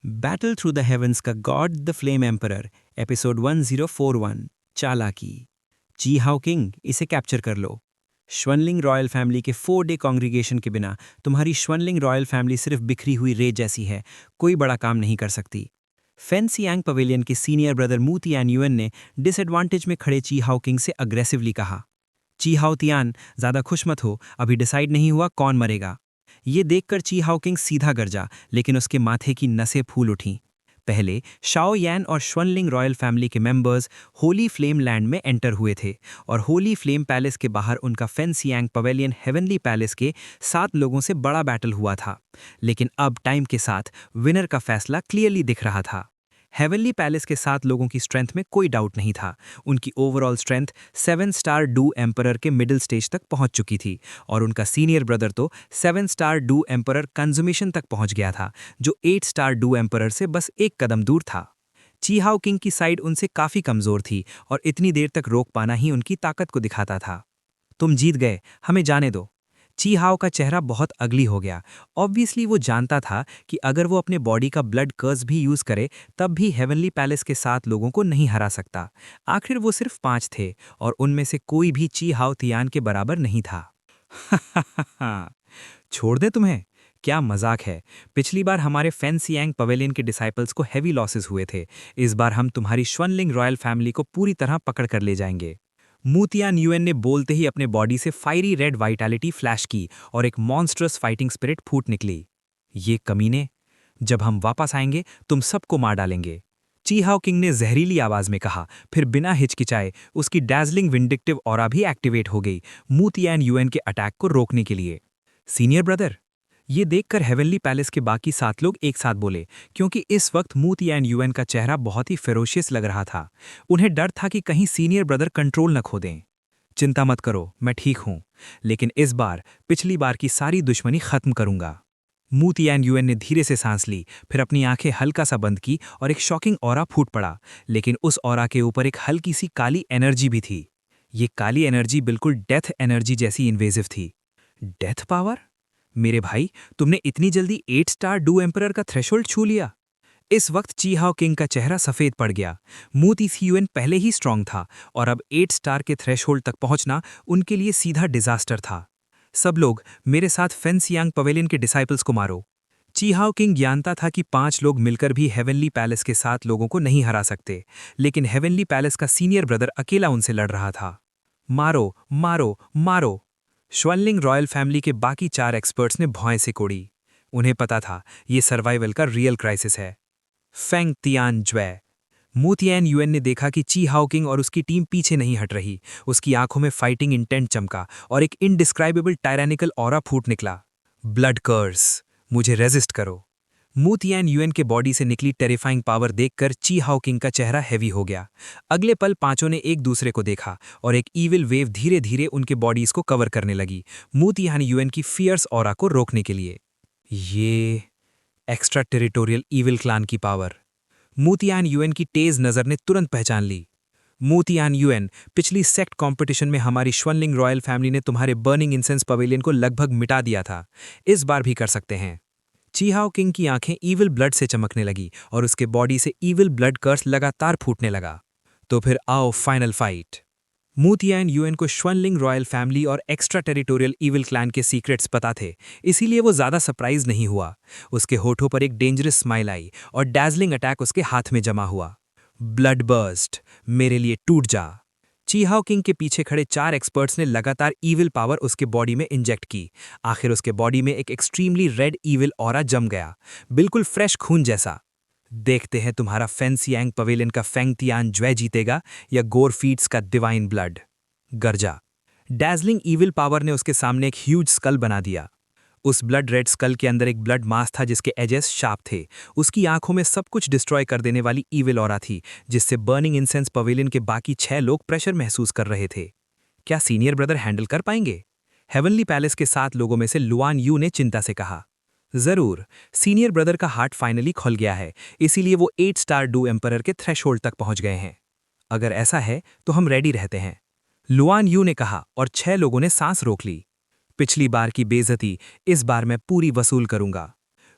Battle through the heavens का God the flame emperor episode 1041 चालाकी। जी how king, इसे capture कर लो। श्वनलिंग रॉयल फैमिली के 4 डे कॉन्ग्रीगेशन के बिना तुम्हारी श्वनलिंग रॉयल फैमिली सिर्फ बिखरी हुई रेत जैसी है, कोई बड़ा काम नहीं कर सकती। फेंसियांग पवेलियन के सीनियर ब्रदर मू तियान युएन ने डिसएडवांटेज में खड़े ची हाउ किंग से अग्रेसिवली कहा, ची हाउ तियान, ज्यादा खुश मत हो, अभी डिसाइड नहीं हुआ कौन मरेगा। ये देखकर ची हाउ किंग सीधा गरजा, लेकिन उसके माथे की नसें फूल उठीं। पहले शाओ यान और श्वनलिंग रॉयल फैमिली के मेंबर्स होली फ्लेम लैंड में एंटर हुए थे और होली फ्लेम पैलेस के बाहर उनका फेंसियांग पवेलियन हेवनली पैलेस के 7 लोगों से बड़ा बैटल हुआ था। लेकिन अब टाइम के साथ विनर का फैसला क्लियरली दिख रहा था। हेवनली पैलेस के 7 लोगों की स्ट्रेंथ में कोई डाउट नहीं था। उनकी overall strength 7 star do emperor के मिडिल स्टेज तक पहुंच चुकी थी और उनका सीनियर ब्रदर तो 7 स्टार डू एम्परर कंज्यूमेशन तक पहुंच गया था, जो 8 स्टार डू एम्परर से बस एक कदम दूर था। ची हाउ किंग की साइड उनसे काफी कमजोर थी और इतनी देर तक रोक पाना ही उनकी ताकत को दिखाता था। तुम जीत गए, हमें जाने दो। ची हाओ का चेहरा बहुत अगली हो गया। ऑब्वियसली वो जानता था कि अगर वो अपने बॉडी का ब्लड कर्स भी यूज करे तब भी हेवनली पैलेस के 7 लोगों को नहीं हरा सकता। आखिर वो सिर्फ 5 थे और उनमें से कोई भी ची हाओ तियान के बराबर नहीं था। छोड़ दे तुम्हें, क्या मजाक है। पिछली बार हमारे फेंसियांग पवेलियन के डिसाइपल्स को हेवी लॉसेस हुए थे। इस बार हम तुम्हारी श्वनलिंग रॉयल फैमिली को पूरी तरह पकड़ कर ले जाएंगे। मू तियान युएन ने बोलते ही अपने बॉडी से फायरी रेड वाइटैलिटी फ्लैश की और एक मॉन्स्ट्रस फाइटिंग स्पिरिट फूट निकली। ये कमीने, जब हम वापस आएंगे तुम सबको मार डालेंगे, ची हाओ किंग ने जहरीली आवाज में कहा। फिर बिना हिचकिचाए उसकी डैजलिंग विंडिक्टिव ऑरा भी एक्टिवेट हो गई मू तियान युएन के अटैक को रोकने के लिए। सीनियर ब्रदर, ये देखकर हेवनली पैलेस के बाकी 7 लोग एक साथ बोले, क्योंकि इस वक्त मू तियान युएन का चेहरा बहुत ही फेरोशियस लग रहा था। उन्हें डर था कि कहीं सीनियर ब्रदर कंट्रोल न खो दें। चिंता मत करो, मैं ठीक हूं, लेकिन इस बार पिछली बार की सारी दुश्मनी खत्म करूंगा। मू तियान युएन ने धीरे से सांस ली, फिर अपनी आंखें हल्का सा बंद की और एक शॉकिंग ऑरा फूट पड़ा। लेकिन उस ऑरा के ऊपर एक हल्की सी काली एनर्जी भी थी। ये काली एनर्जी बिल्कुल डेथ एनर्जी जैसी इन्वेजिव थी। Death power? मेरे भाई, तुमने इतनी जल्दी 8 स्टार डू एम्परर का थ्रेशोल्ड छू लिया। इस वक्त ची हाओ किंग का चेहरा सफेद पड़ गया। मू तियान पहले ही स्ट्रांग था और अब 8 स्टार के थ्रेशोल्ड तक पहुंचना उनके लिए सीधा डिजास्टर था। सब लोग मेरे साथ फेंसियांग पवेलियन के डिसाइपल्स को मारो। ची हाओ किंग जानता था कि 5 लोग मिलकर भी हेवनली पैलेस के 7 लोगों को नहीं हरा सकते, लेकिन हेवनली पैलेस का सीनियर ब्रदर अकेला उनसे लड़ रहा था। मारो मारो मारो। श्वनलिंग रॉयल फैमिली के बाकी 4 एक्सपर्ट्स ने भौएं से कोड़ी। उन्हें पता था ये सर्वाइवल का रियल क्राइसिस है। Feng Tian Jue. Mu Tian UN ने देखा कि ची हाओ किंग और उसकी टीम पीछे नहीं हट रही। उसकी आंखों में फाइटिंग इंटेंट चमका और एक इनडिस्क्राइबेबल टायरानिकल ऑरा फूट निकला। ब्लड कर्स, मुझे रेजिस्ट करो। मू तियान युएन के बॉडी से निकली टेरिफाइंग पावर देखकर ची हाओ किंग का चेहरा हैवी हो गया। अगले पल पांचों ने एक दूसरे को देखा और एक ईविल वेव धीरे धीरे उनके बॉडीज को कवर करने लगी, मू तियान युएन की फियर्स ऑरा को रोकने के लिए। ये एक्स्ट्रा टेरिटोरियल ईविल क्लान की पावर मू तियान युएन की तेज नजर ने तुरंत पहचान ली। मू तियान युएन, पिछली सेक्ट कंपटीशन में हमारी श्वनलिंग रॉयल फैमिली ने तुम्हारे बर्निंग इंसेंस पवेलियन को लगभग मिटा दिया था। इस बार भी कर सकते हैं। ची हाओ किंग की आंखें ईविल ब्लड से चमकने लगी और उसके बॉडी से ईविल ब्लड कर्स लगातार फूटने लगा। तो फिर आओ फाइनल फाइट। मू तियान युएन को श्वनलिंग रॉयल फैमिली और एक्स्ट्रा टेरिटोरियल ईविल क्लैन के सीक्रेट्स पता थे, इसीलिए वो ज्यादा सरप्राइज नहीं हुआ। उसके होठों पर एक डेंजरस स्माइल आई और डैजलिंग अटैक उसके हाथ में जमा हुआ। ब्लड बर्स्ट, मेरे लिए टूट जा। ची हाओ किंग के पीछे खड़े 4 एक्सपर्ट्स ने लगातार ईविल पावर उसके बॉडी में इंजेक्ट की। आखिर उसके बॉडी में एक एक्सट्रीमली रेड ईविल ऑरा जम गया, बिल्कुल फ्रेश खून जैसा। देखते हैं तुम्हारा फेंसियांग पवेलियन का फेंग तियान ज्वे जीतेगा या गोर फीड्स का डिवाइन ब्लड। गर्जा। डैजलिंग ईविल पावर ने उसके सामने एक ह्यूज स्कल बना दिया। उस ब्लड रेड स्कल के अंदर एक ब्लड मास था जिसके एजेस शार्प थे। उसकी आंखों में सब कुछ डिस्ट्रॉय कर देने वाली ईविल ऑरा थी, जिससे बर्निंग इंसेंस पवेलियन के बाकी 6 लोग प्रेशर महसूस कर रहे थे। क्या सीनियर ब्रदर हैंडल कर पाएंगे? हेवनली पैलेस के 7 लोगों में से लुआन यू ने चिंता से कहा। जरूर, सीनियर ब्रदर का हार्ट फाइनली खुल गया है, इसीलिए वो 8 स्टार डू एम्परर के थ्रेशोल्ड तक पहुंच गए हैं। अगर ऐसा है तो हम रेडी रहते हैं, लुआन यू ने कहा और 6 लोगों ने सांस रोक ली। पिछली बार की बेइज्जती इस बार मैं पूरी वसूल करूंगा।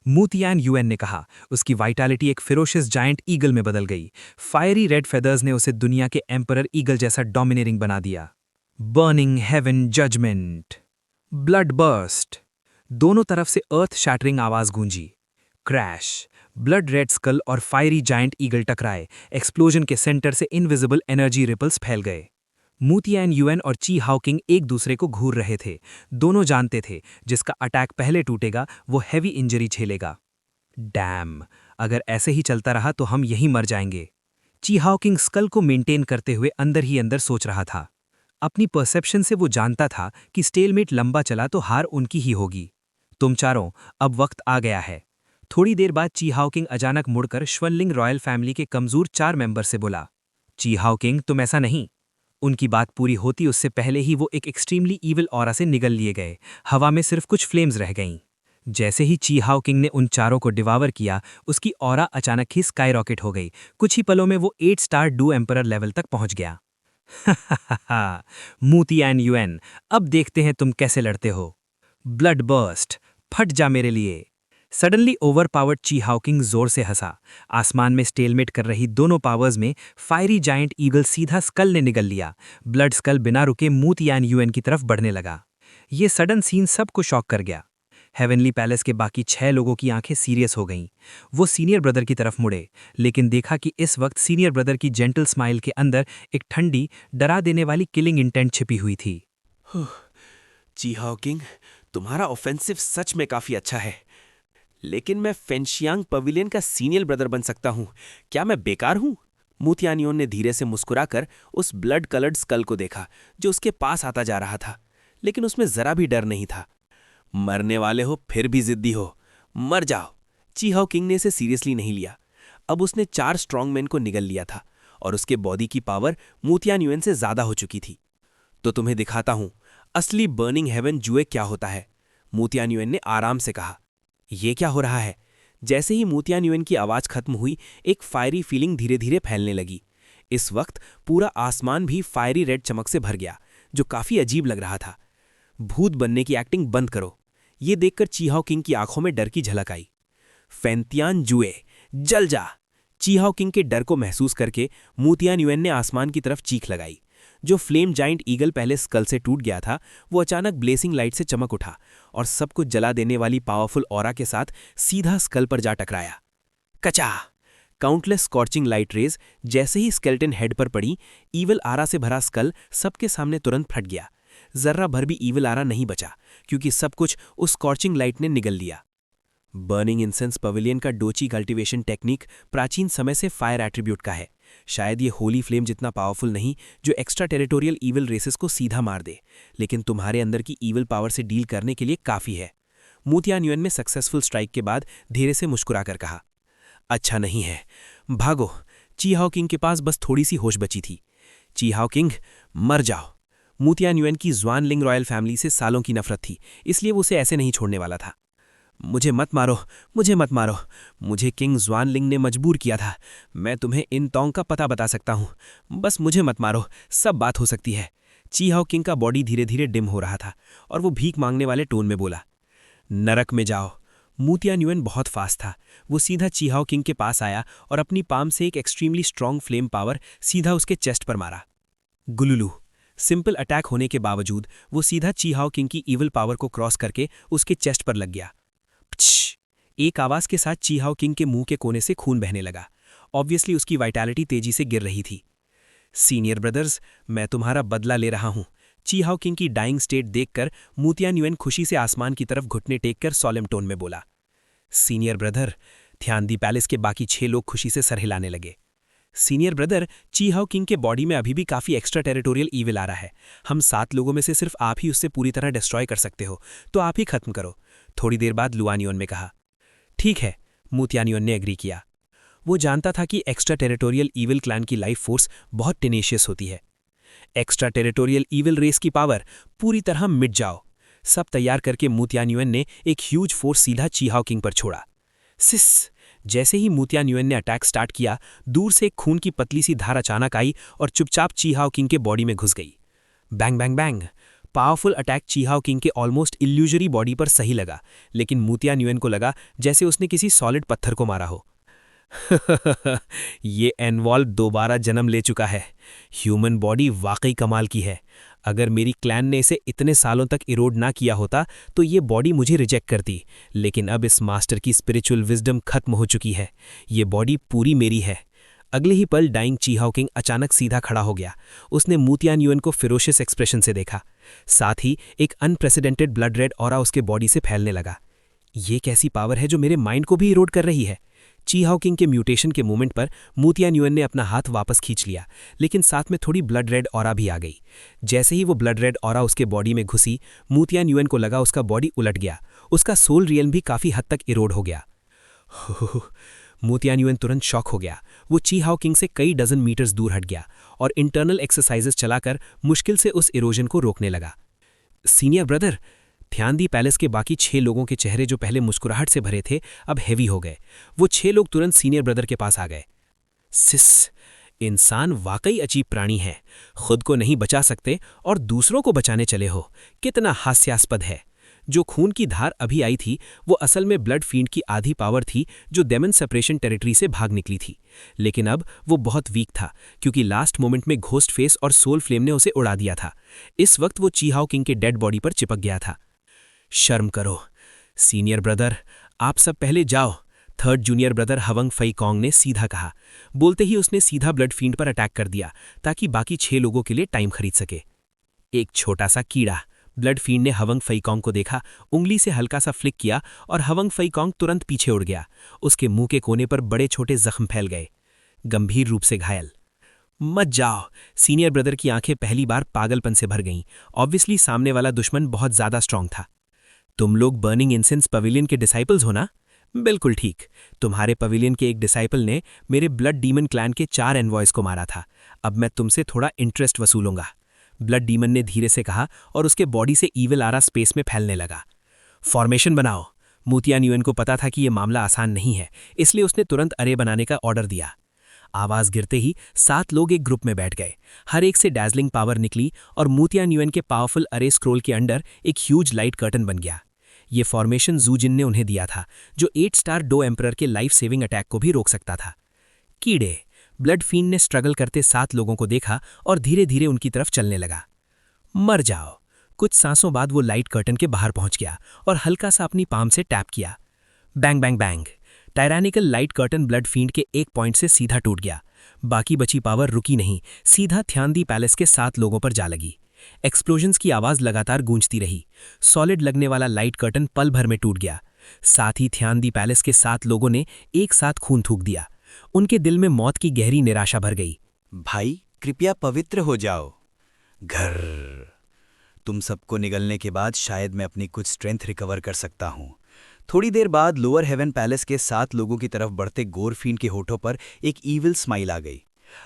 मूतियान यूएन ने कहा। उसकी वाइटैलिटी एक फिरोशियस जायंट ईगल में बदल गई। फायरी रेड फेदर्स ने उसे दुनिया के एम्परर ईगल जैसा डोमिनेटिंग बना दिया। Burning heaven judgment, blood burst, दोनों तरफ से अर्थ शैटरिंग आवाज गूंजी। क्रैश, ब्लड रेड स्कल और फायरी जायंट ईगल टकराए। एक्सप्लोजन के सेंटर से इनविजिबल एनर्जी रिपल्स फैल गए। मूतियान यूएन और ची हाउकिंग एक दूसरे को घूर रहे थे। दोनों जानते थे जिसका अटैक पहले टूटेगा वो हैवी इंजरी झेलेगा। डैम, अगर ऐसे ही चलता रहा तो हम यहीं मर जाएंगे। ची हाउकिंग स्कल को मेंटेन करते हुए अंदर ही अंदर सोच रहा था। अपनी परसेप्शन से वो जानता था कि स्टेलमेट लंबा चला तो हार उनकी ही होगी। तुम चारों, अब वक्त आ गया है। थोड़ी देर बाद ची हाउकिंग अचानक मुड़कर श्वनलिंग रॉयल फैमिली के कमजोर 4 मेंबर से बोला, ची हाउकिंग तुम ऐसा नहीं। उनकी बात पूरी होती उससे पहले ही वो एक एक्सट्रीमली ईविल ऑरा से निगल लिए गए। हवा में सिर्फ कुछ फ्लेम्स रह गईं। जैसे ही ची हाउकिंग ने उन चारों को डिवावर किया, उसकी ऑरा अचानक ही स्काई रॉकेट हो गई। कुछ ही पलों में वो 8 स्टार डू एम्परर लेवल तक पहुंच गया। मूतियान यूएन, अब देखते हैं तुम कैसे लड़ते हो। ब्लड बर्स्ट, फट जा मेरे लिए। सडनली ओवरपावर्ड ची हाउकिंग जोर से हंसा। आसमान में स्टेलमेट कर रही दोनों पावर्स में फायरी जायंट ईगल सीधा स्कल ने निगल लिया। ब्लड स्कल बिना रुके मूतियान यूएन की तरफ बढ़ने लगा। ये सडन सीन सबको शॉक कर गया। हेवनली पैलेस के बाकी 6 लोगों की आंखें सीरियस हो गईं। वो सीनियर ब्रदर की तरफ मुड़े, लेकिन देखा कि इस वक्त सीनियर ब्रदर की जेंटल स्माइल के अंदर एक ठंडी, डरा देने वाली किलिंग इंटेंट छिपी हुई थी। ची हाउकिंग, तुम्हारा ऑफेंसिव सच में काफी अच्छा है, लेकिन मैं फेंशियांग पवेलियन का सीनियर ब्रदर बन सकता हूं। क्या मैं बेकार हूं? मूतियानियोन ने धीरे से मुस्कुराकर उस ब्लड कलर्ड स्कल को देखा जो उसके पास आता जा रहा था, लेकिन उसमें जरा भी डर नहीं था। मरने वाले हो फिर भी जिद्दी हो, मर जाओ। ची हाउकिंग ने इसे सीरियसली नहीं लिया। अब उसने 4 स्ट्रॉन्गमैन को निगल लिया था और उसके बॉडी की पावर मूतियानियोन से ज्यादा हो चुकी थी। तो तुम्हें दिखाता हूं असली बर्निंग हेवन जुए क्या होता है, मूतियानियोन ने आराम से कहा। ये क्या हो रहा है? जैसे ही मूतियानियोन की आवाज खत्म हुई, एक फायरी फीलिंग धीरे धीरे फैलने लगी। इस वक्त पूरा आसमान भी फायरी रेड चमक से भर गया, जो काफी अजीब लग रहा था। भूत बनने की एक्टिंग बंद करो, ये देखकर ची हाउकिंग की आंखों में डर की झलक आई। फेंतियान जुए, जल जा! ची हाउकिंग के डर को महसूस करके मूतियानियोन ने आसमान की तरफ चीख लगाई। जो फ्लेम जाइंट ईगल पहले स्कल से टूट गया था, वो अचानक ब्लेसिंग लाइट से चमक उठा और सबको जला देने वाली पावरफुल ऑरा के साथ सीधा स्कल पर जा टकराया। कचा! काउंटलेस स्कॉर्चिंग लाइट रेज जैसे ही स्केल्टन हेड पर पड़ी, ईविल आरा से भरा स्कल सबके सामने तुरंत फट गया। जर्रा भर भी ईविल आरा नहीं बचा, क्योंकि सब कुछ उस स्कॉर्चिंग लाइट ने निगल लिया। बर्निंग इंसेंस पवेलियन का डोची कल्टीवेशन टेक्निक प्राचीन समय से फायर एट्रीब्यूट का है। शायद ये होली फ्लेम जितना पावरफुल नहीं जो एक्स्ट्रा टेरिटोरियल ईविल रेसेस को सीधा मार दे, लेकिन तुम्हारे अंदर की ईविल पावर से डील करने के लिए काफी है। मूतियानियोन में सक्सेसफुल स्ट्राइक के बाद धीरे से मुस्कुराकर कहा, अच्छा नहीं है, भागो। ची हाउकिंग के पास बस थोड़ी सी होश बची थी। ची हाउकिंग, मर जाओ। मूतियानियोन की ज्वानलिंग रॉयल फैमिली से सालों की नफरत थी, इसलिए वो उसे ऐसे नहीं छोड़ने वाला था। मुझे मत मारो, मुझे मत मारो। मुझे किंग ज्वानलिंग ने मजबूर किया था। मैं तुम्हें इन तोंग का पता बता सकता हूं। बस मुझे मत मारो, सब बात हो सकती है। ची हाउकिंग का बॉडी धीरे धीरे डिम हो रहा था और वो भीख मांगने वाले टोन में बोला, नरक में जाओ। मूतियानियोन बहुत फास्ट था। वो सीधा ची हाउकिंग के पास आया और अपनी पाम से एक एक्सट्रीमली स्ट्रॉन्ग फ्लेम पावर सीधा उसके चेस्ट पर मारा। गुलुलू। सिंपल अटैक होने के बावजूद वो सीधा ची हाउकिंग की ईविल पावर को क्रॉस करके उसके चेस्ट पर लग गया। एक आवाज के साथ ची हाउकिंग के मुंह के कोने से खून बहने लगा। ऑब्वियसली उसकी वाइटैलिटी तेजी से गिर रही थी। सीनियर ब्रदर्स, मैं तुम्हारा बदला ले रहा हूं। ची हाउकिंग की डाइंग स्टेट देखकर मूतियानियोन खुशी से आसमान की तरफ घुटने टेककर सोलेम टोन में बोला। सीनियर ब्रदर, ध्यानदी पैलेस के बाकी 6 लोग खुशी से सर हिलाने लगे। सीनियर ब्रदर, ची हाउकिंग के बॉडी में अभी भी काफी एक्स्ट्रा टेरिटोरियल ईविल आ रहा है। हम 7 लोगों में से सिर्फ आप ही उससे पूरी तरह डिस्ट्रॉय कर सकते हो, तो आप ही खत्म करो। थोड़ी देर बाद लुआनियोन में कहा। ठीक है, मूतियानियोन ने एग्री किया। वो जानता था कि एक्स्ट्रा टेरिटोरियल ईविल क्लैन की लाइफ फोर्स बहुत टेनेशियस होती है। एक्स्ट्रा टेरिटोरियल ईविल रेस की पावर पूरी तरह मिट जाओ। सब तैयार करके मूतियानियोन ने एक ह्यूज फोर्स सीधा ची हाउकिंग पर छोड़ा। सिस! जैसे ही मूतियानियोन ने अटैक स्टार्ट किया, दूर से एक खून की पतली सी धार अचानक आई और चुपचाप ची हाउकिंग के बॉडी में घुस गई। Bang bang bang! Powerful attack Chihao king के ऑलमोस्ट इल्यूजरी बॉडी पर सही लगा, लेकिन मूतिया न्यूएन को लगा जैसे उसने किसी सॉलिड पत्थर को मारा हो। ये एनवॉल्व दोबारा जन्म ले चुका है। ह्यूमन बॉडी वाकई कमाल की है। अगर मेरी क्लैन ने इसे इतने सालों तक इरोड ना किया होता तो ये बॉडी मुझे रिजेक्ट करती, लेकिन अब इस मास्टर की स्पिरिचुअल विजडम खत्म हो चुकी है। ये बॉडी पूरी मेरी है। अगले ही पल डाइंग चीहाओ किंग अचानक सीधा खड़ा हो गया। उसने मूतिया न्यूएन को फिरोशियस एक्सप्रेशन से देखा। साथ ही एक अनप्रेसिडेंटेड ब्लड रेड ऑरा उसके बॉडी से फैलने लगा। ये कैसी पावर है जो मेरे माइंड को भी इरोड कर रही है? चीहाओ किंग के म्यूटेशन के मोमेंट पर मूतिया न्यूएन ने अपना हाथ वापस खींच लिया, लेकिन साथ में थोड़ी ब्लड रेड ऑरा भी आ गई। जैसे ही वो ब्लड रेड ऑरा उसके बॉडी में घुसी, मूतिया न्यूएन को लगा उसका बॉडी उलट गया। उसका सोल रियल्म भी काफी हद तक इरोड हो गया। मूतिया न्यूएन तुरंत शॉक हो गया। वो चीहाओ किंग से कई डजन मीटर्स दूर हट गया और इंटरनल एक्सरसाइजेस चलाकर मुश्किल से उस इरोजन को रोकने लगा। सीनियर ब्रदर, थ्यांदी पैलेस के बाकी 6 लोगों के चेहरे जो पहले मुस्कुराहट से भरे थे अब हेवी हो गए। वो 6 लोग तुरंत सीनियर ब्रदर के पास आ गए। सिस, इंसान वाकई अजीब प्राणी है। खुद को नहीं बचा सकते और दूसरों को बचाने चले हो। कितना हास्यास्पद है। जो खून की धार अभी आई थी वो असल में ब्लड फील्ड की आधी पावर थी जो डेमन सेपरेशन टेरिटरी से भाग निकली थी, लेकिन अब वो बहुत वीक था क्योंकि लास्ट मोमेंट में घोस्ट फेस और सोल फ्लेम ने उसे उड़ा दिया था। इस वक्त वो चीहाओ किंग के डेड बॉडी पर चिपक गया था। शर्म करो सीनियर ब्रदर, आप सब पहले जाओ, third junior brother हवंग Fai Kong ने सीधा कहा। बोलते ही उसने सीधा ब्लड फील्ड पर अटैक कर दिया ताकि बाकी 6 लोगों के लिए टाइम खरीद सके। एक छोटा सा कीड़ा। ब्लड फील्ड ने हवंग फईकोंग को देखा, उंगली से हल्का सा फ्लिक किया और हवंग फईकोंग तुरंत पीछे उड़ गया। उसके मुंह के कोने पर बड़े छोटे जख्म फैल गए, गंभीर रूप से घायल। मत जाओ। सीनियर ब्रदर की आंखें पहली बार पागलपन से भर गईं। ऑब्वियसली सामने वाला दुश्मन बहुत ज्यादा स्ट्रांग था। तुम लोग बर्निंग इंसेंस पवेलियन के डिसाइपल्स हो ना? बिल्कुल ठीक। तुम्हारे पवेलियन के एक डिसाइपल ने मेरे ब्लड डीमन क्लैन के 4 एनवॉयज को मारा था। अब मैं तुमसे थोड़ा इंटरेस्ट वसूलूंगा, ब्लड डीमन ने धीरे से कहा और उसके बॉडी से ईविल आरा स्पेस में फैलने लगा। फॉर्मेशन बनाओ। मूतिया न्यूएन को पता था कि यह मामला आसान नहीं है, इसलिए उसने तुरंत अरे बनाने का ऑर्डर दिया। आवाज गिरते ही 7 लोग एक ग्रुप में बैठ गए। हर एक से डैजलिंग पावर निकली और मूतिया न्यूएन के पावरफुल अरे स्क्रोल के अंडर एक ह्यूज लाइट कर्टन बन गया। ये फॉर्मेशन जूजिन ने उन्हें दिया था, जो 8 स्टार डो एम्परर के लाइफ सेविंग अटैक को भी रोक सकता था। कीड़े। ब्लड फील्ड ने स्ट्रगल करते 7 लोगों को देखा और धीरे धीरे उनकी तरफ चलने लगा। मर जाओ। कुछ सांसों बाद वो लाइट कर्टन के बाहर पहुंच गया और हल्का सा अपनी पाम से टैप किया। Bang bang bang. Tyrannical light curtain blood field के एक पॉइंट से सीधा टूट गया। बाकी बची पावर रुकी नहीं, सीधा थ्यांदी पैलेस के 7 लोगों पर जा लगी। एक्सप्लोजन्स की आवाज लगातार गूंजती रही। सॉलिड लगने वाला लाइट कर्टन पल भर में टूट गया। साथ ही थ्यांदी पैलेस के 7 लोगों ने एक साथ खून थूक दिया। उनके दिल में मौत की गहरी निराशा भर गई। भाई कृपया पवित्र हो जाओ। घर। तुम सबको निगलने के बाद शायद मैं अपनी कुछ स्ट्रेंथ रिकवर कर सकता हूं। थोड़ी देर बाद लोअर हेवन पैलेस के 7 लोगों की तरफ बढ़ते गोरफीन के होठों पर एक ईविल स्माइल आ गई।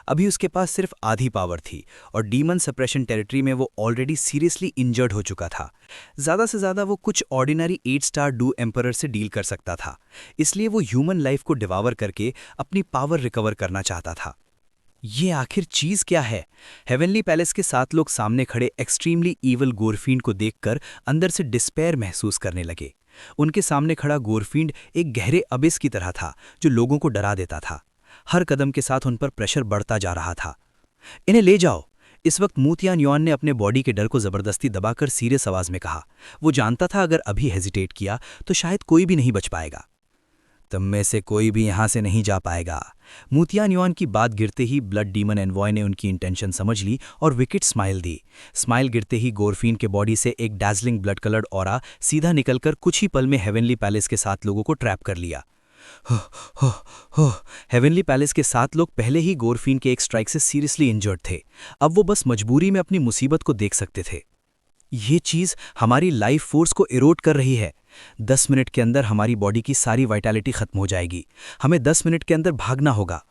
अभी उसके पास सिर्फ आधी पावर थी और डीमन सप्रेशन टेरिटरी में वो ऑलरेडी सीरियसली इंजर्ड हो चुका था। ज़्यादा से ज़्यादा वो कुछ ऑर्डिनरी 8 स्टार डू एम्परर से डील कर सकता था, इसलिए वो ह्यूमन लाइफ को डिवावर करके अपनी पावर रिकवर करना चाहता था। ये आखिर चीज़ क्या है? हेवनली पैलेस के 7 लोग सामने खड़े एक्सट्रीमली ईवल गोरफींड को देखकर अंदर से डिस्पेयर महसूस करने लगे। उनके सामने खड़ा गोरफींड एक गहरे अबिस की तरह था जो लोगों को डरा देता था। हर कदम के साथ उन पर प्रेशर बढ़ता जा रहा था। इन्हें ले जाओ। इस वक्त मूतिया न्यूएन ने अपने बॉडी के डर को जबरदस्ती दबाकर सीरियस आवाज में कहा। वो जानता था अगर अभी हेजिटेट किया तो शायद कोई भी नहीं बच पाएगा। तुम में से कोई भी यहां से नहीं जा पाएगा। मूतिया न्यूएन की बात गिरते ही ब्लड डीमन एनवॉय ने उनकी इंटेंशन समझ ली और विकेट स्माइल दी। स्माइल गिरते ही गोरफीन के बॉडी से एक डैजलिंग ब्लड कलर्ड ऑरा सीधा निकलकर कुछ ही पल में हेवनली पैलेस के 7 लोगों को ट्रैप कर लिया। हेवनली पैलेस के 7 लोग पहले ही गोरफीन के एक स्ट्राइक से सीरियसली इंजर्ड थे। अब वो बस मजबूरी में अपनी मुसीबत को देख सकते थे। ये चीज हमारी लाइफ फोर्स को इरोड कर रही है। 10 मिनट के अंदर हमारी बॉडी की सारी वाइटैलिटी खत्म हो जाएगी। हमें 10 मिनट के अंदर भागना होगा।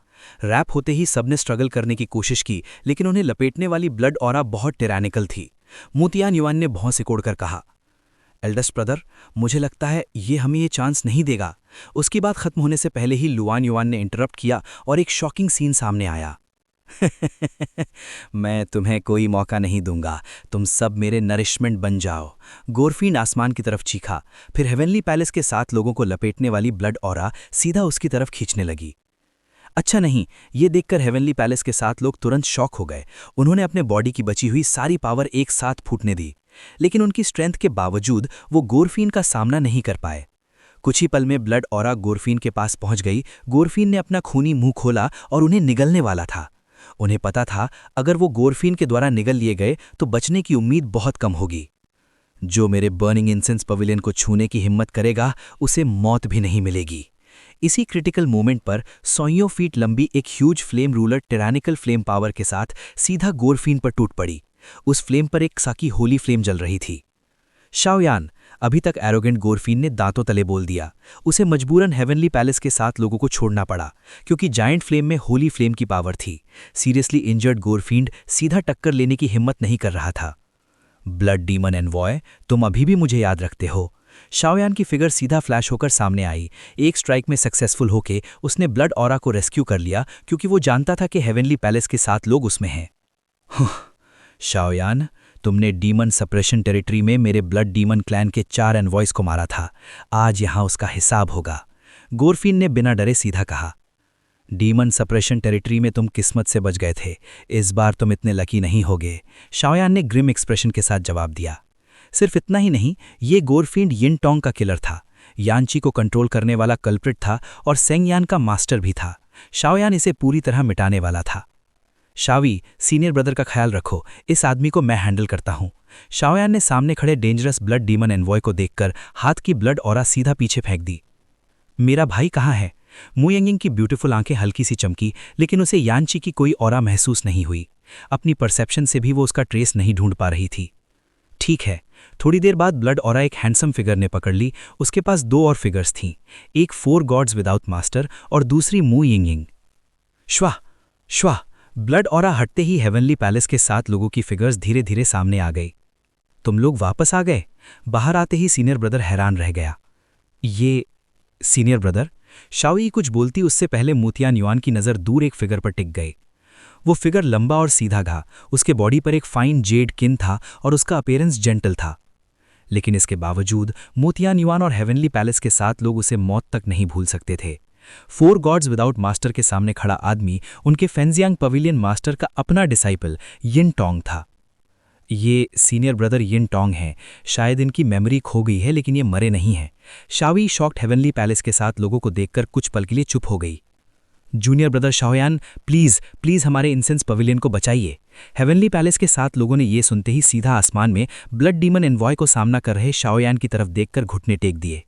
रैप होते ही सबने स्ट्रगल करने की कोशिश की, लेकिन उन्हें लपेटने वाली ब्लड ऑरा बहुत टिरानिकल थी। मूतिया न्यूएन ने भौं सिकोड़कर कहा, एल्डेस्ट ब्रदर, मुझे लगता है ये हमें ये चांस नहीं देगा। उसकी बात खत्म होने से पहले ही लुआन युआन ने इंटरप्ट किया और एक शॉकिंग सीन सामने आया। मैं तुम्हें कोई मौका नहीं दूंगा, तुम सब मेरे नरिशमेंट बन जाओ। गोरफीन आसमान की तरफ चीखा, फिर हेवनली पैलेस के 7 लोगों को लपेटने वाली ब्लड ऑरा सीधा उसकी तरफ खींचने लगी। अच्छा नहीं, ये देखकर हेवनली पैलेस के 7 लोग तुरंत शॉक हो गए। उन्होंने अपने बॉडी की बची हुई सारी पावर एक साथ फूटने दी, लेकिन उनकी स्ट्रेंथ के बावजूद वो गोरफीन का सामना नहीं कर पाए। कुछ ही पल में ब्लड ऑरा गोरफीन के पास पहुंच गई। गोरफीन ने अपना खूनी मुंह खोला और उन्हें निगलने वाला था। उन्हें पता था अगर वो गोरफीन के द्वारा निगल लिए गए तो बचने की उम्मीद बहुत कम होगी। जो मेरे बर्निंग इंसेंस पवेलियन को छूने की हिम्मत करेगा उसे मौत भी नहीं मिलेगी। इसी क्रिटिकल मोमेंट पर 100 फीट लंबी एक huge flame ruler tyrannical flame power के साथ सीधा गोरफीन पर टूट पड़ी। उस फ्लेम पर एक साकी होली फ्लेम जल रही थी। शाओयान, अभी तक एरोगेंट गोरफीन ने दांतों तले बोल दिया। उसे मजबूरन हेवनली पैलेस के 7 लोगों को छोड़ना पड़ा, क्योंकि जायंट फ्लेम में होली फ्लेम की पावर थी। सीरियसली इंजर्ड गोरफीन सीधा टक्कर लेने की हिम्मत नहीं कर रहा था। ब्लड डीमन एनवॉय, तुम अभी भी मुझे याद रखते हो। शाओयान की फिगर सीधा फ्लैश होकर सामने आई। एक स्ट्राइक में सक्सेसफुल होके उसने ब्लड ऑरा को रेस्क्यू कर लिया, क्योंकि वो जानता था कि हेवनली पैलेस के 7 लोग उसमें हैं। शाओयान, तुमने डीमन सप्रेशन टेरिटरी में मेरे ब्लड डीमन क्लैन के 4 एनवॉयज को मारा था। आज यहां उसका हिसाब होगा। गोरफीन ने बिना डरे सीधा कहा। डीमन सप्रेशन टेरिटरी में तुम किस्मत से बच गए थे, इस बार तुम इतने लकी नहीं होगे, शाओयान ने ग्रिम एक्सप्रेशन के साथ जवाब दिया। सिर्फ इतना ही नहीं, ये गोरफीन यिन टोंग का किलर था, यानची को कंट्रोल करने वाला कल्प्रिट था और सेंगयान का मास्टर भी था। शाओयान इसे पूरी तरह मिटाने वाला था। शावी, सीनियर ब्रदर का ख्याल रखो, इस आदमी को मैं हैंडल करता हूं। शाओयान ने सामने खड़े डेंजरस ब्लड डीमन एनवॉय को देखकर हाथ की ब्लड ऑरा सीधा पीछे फेंक दी। मेरा भाई कहाँ है? मु यंगिंग की ब्यूटीफुल आंखें हल्की सी चमकी, लेकिन उसे यानची की कोई ऑरा महसूस नहीं हुई। अपनी परसेप्शन से भी वो उसका ट्रेस नहीं ढूंढ पा रही थी। ठीक है। थोड़ी देर बाद ब्लड ऑरा एक हैंडसम फिगर ने पकड़ ली। उसके पास 2 और फिगर्स थीं, एक 4 गॉड्स विदाउट मास्टर और दूसरी मु यिंगिंग। श्वाह श्वाह, ब्लड ऑरा हटते ही हेवनली पैलेस के 7 लोगों की फिगर्स धीरे धीरे सामने आ गई। तुम लोग वापस आ गए? बाहर आते ही सीनियर ब्रदर हैरान रह गया। ये सीनियर ब्रदर? शाओई कुछ बोलती उससे पहले मुतियान युआन की नज़र दूर एक फिगर पर टिक गई। वो फिगर लंबा और सीधा था, उसके बॉडी पर एक फाइन जेड किन था और उसका अपीयरेंस जेंटल था। लेकिन इसके बावजूद मुतियान युआन और हेवनली पैलेस के 7 लोग उसे मौत तक नहीं भूल सकते थे। 4 गॉड्स विदाउट मास्टर के सामने खड़ा आदमी उनके फेंजियांग पवेलियन मास्टर का अपना डिसाइपल यिन टोंग था। ये सीनियर ब्रदर यिन टोंग हैं। शायद इनकी मेमोरी खो गई है, लेकिन ये मरे नहीं हैं। शावी शॉक्ड हेवनली पैलेस के 7 लोगों को देखकर कुछ पल के लिए चुप हो गई। जूनियर ब्रदर शाओयान, प्लीज हमारे इंसेंस पवेलियन को बचाइए। हेवनली पैलेस के 7 लोगों ने ये सुनते ही सीधा आसमान में ब्लड डीमन एनवॉय को सामना कर रहे शाओयान की तरफ देखकर घुटने टेक दिए।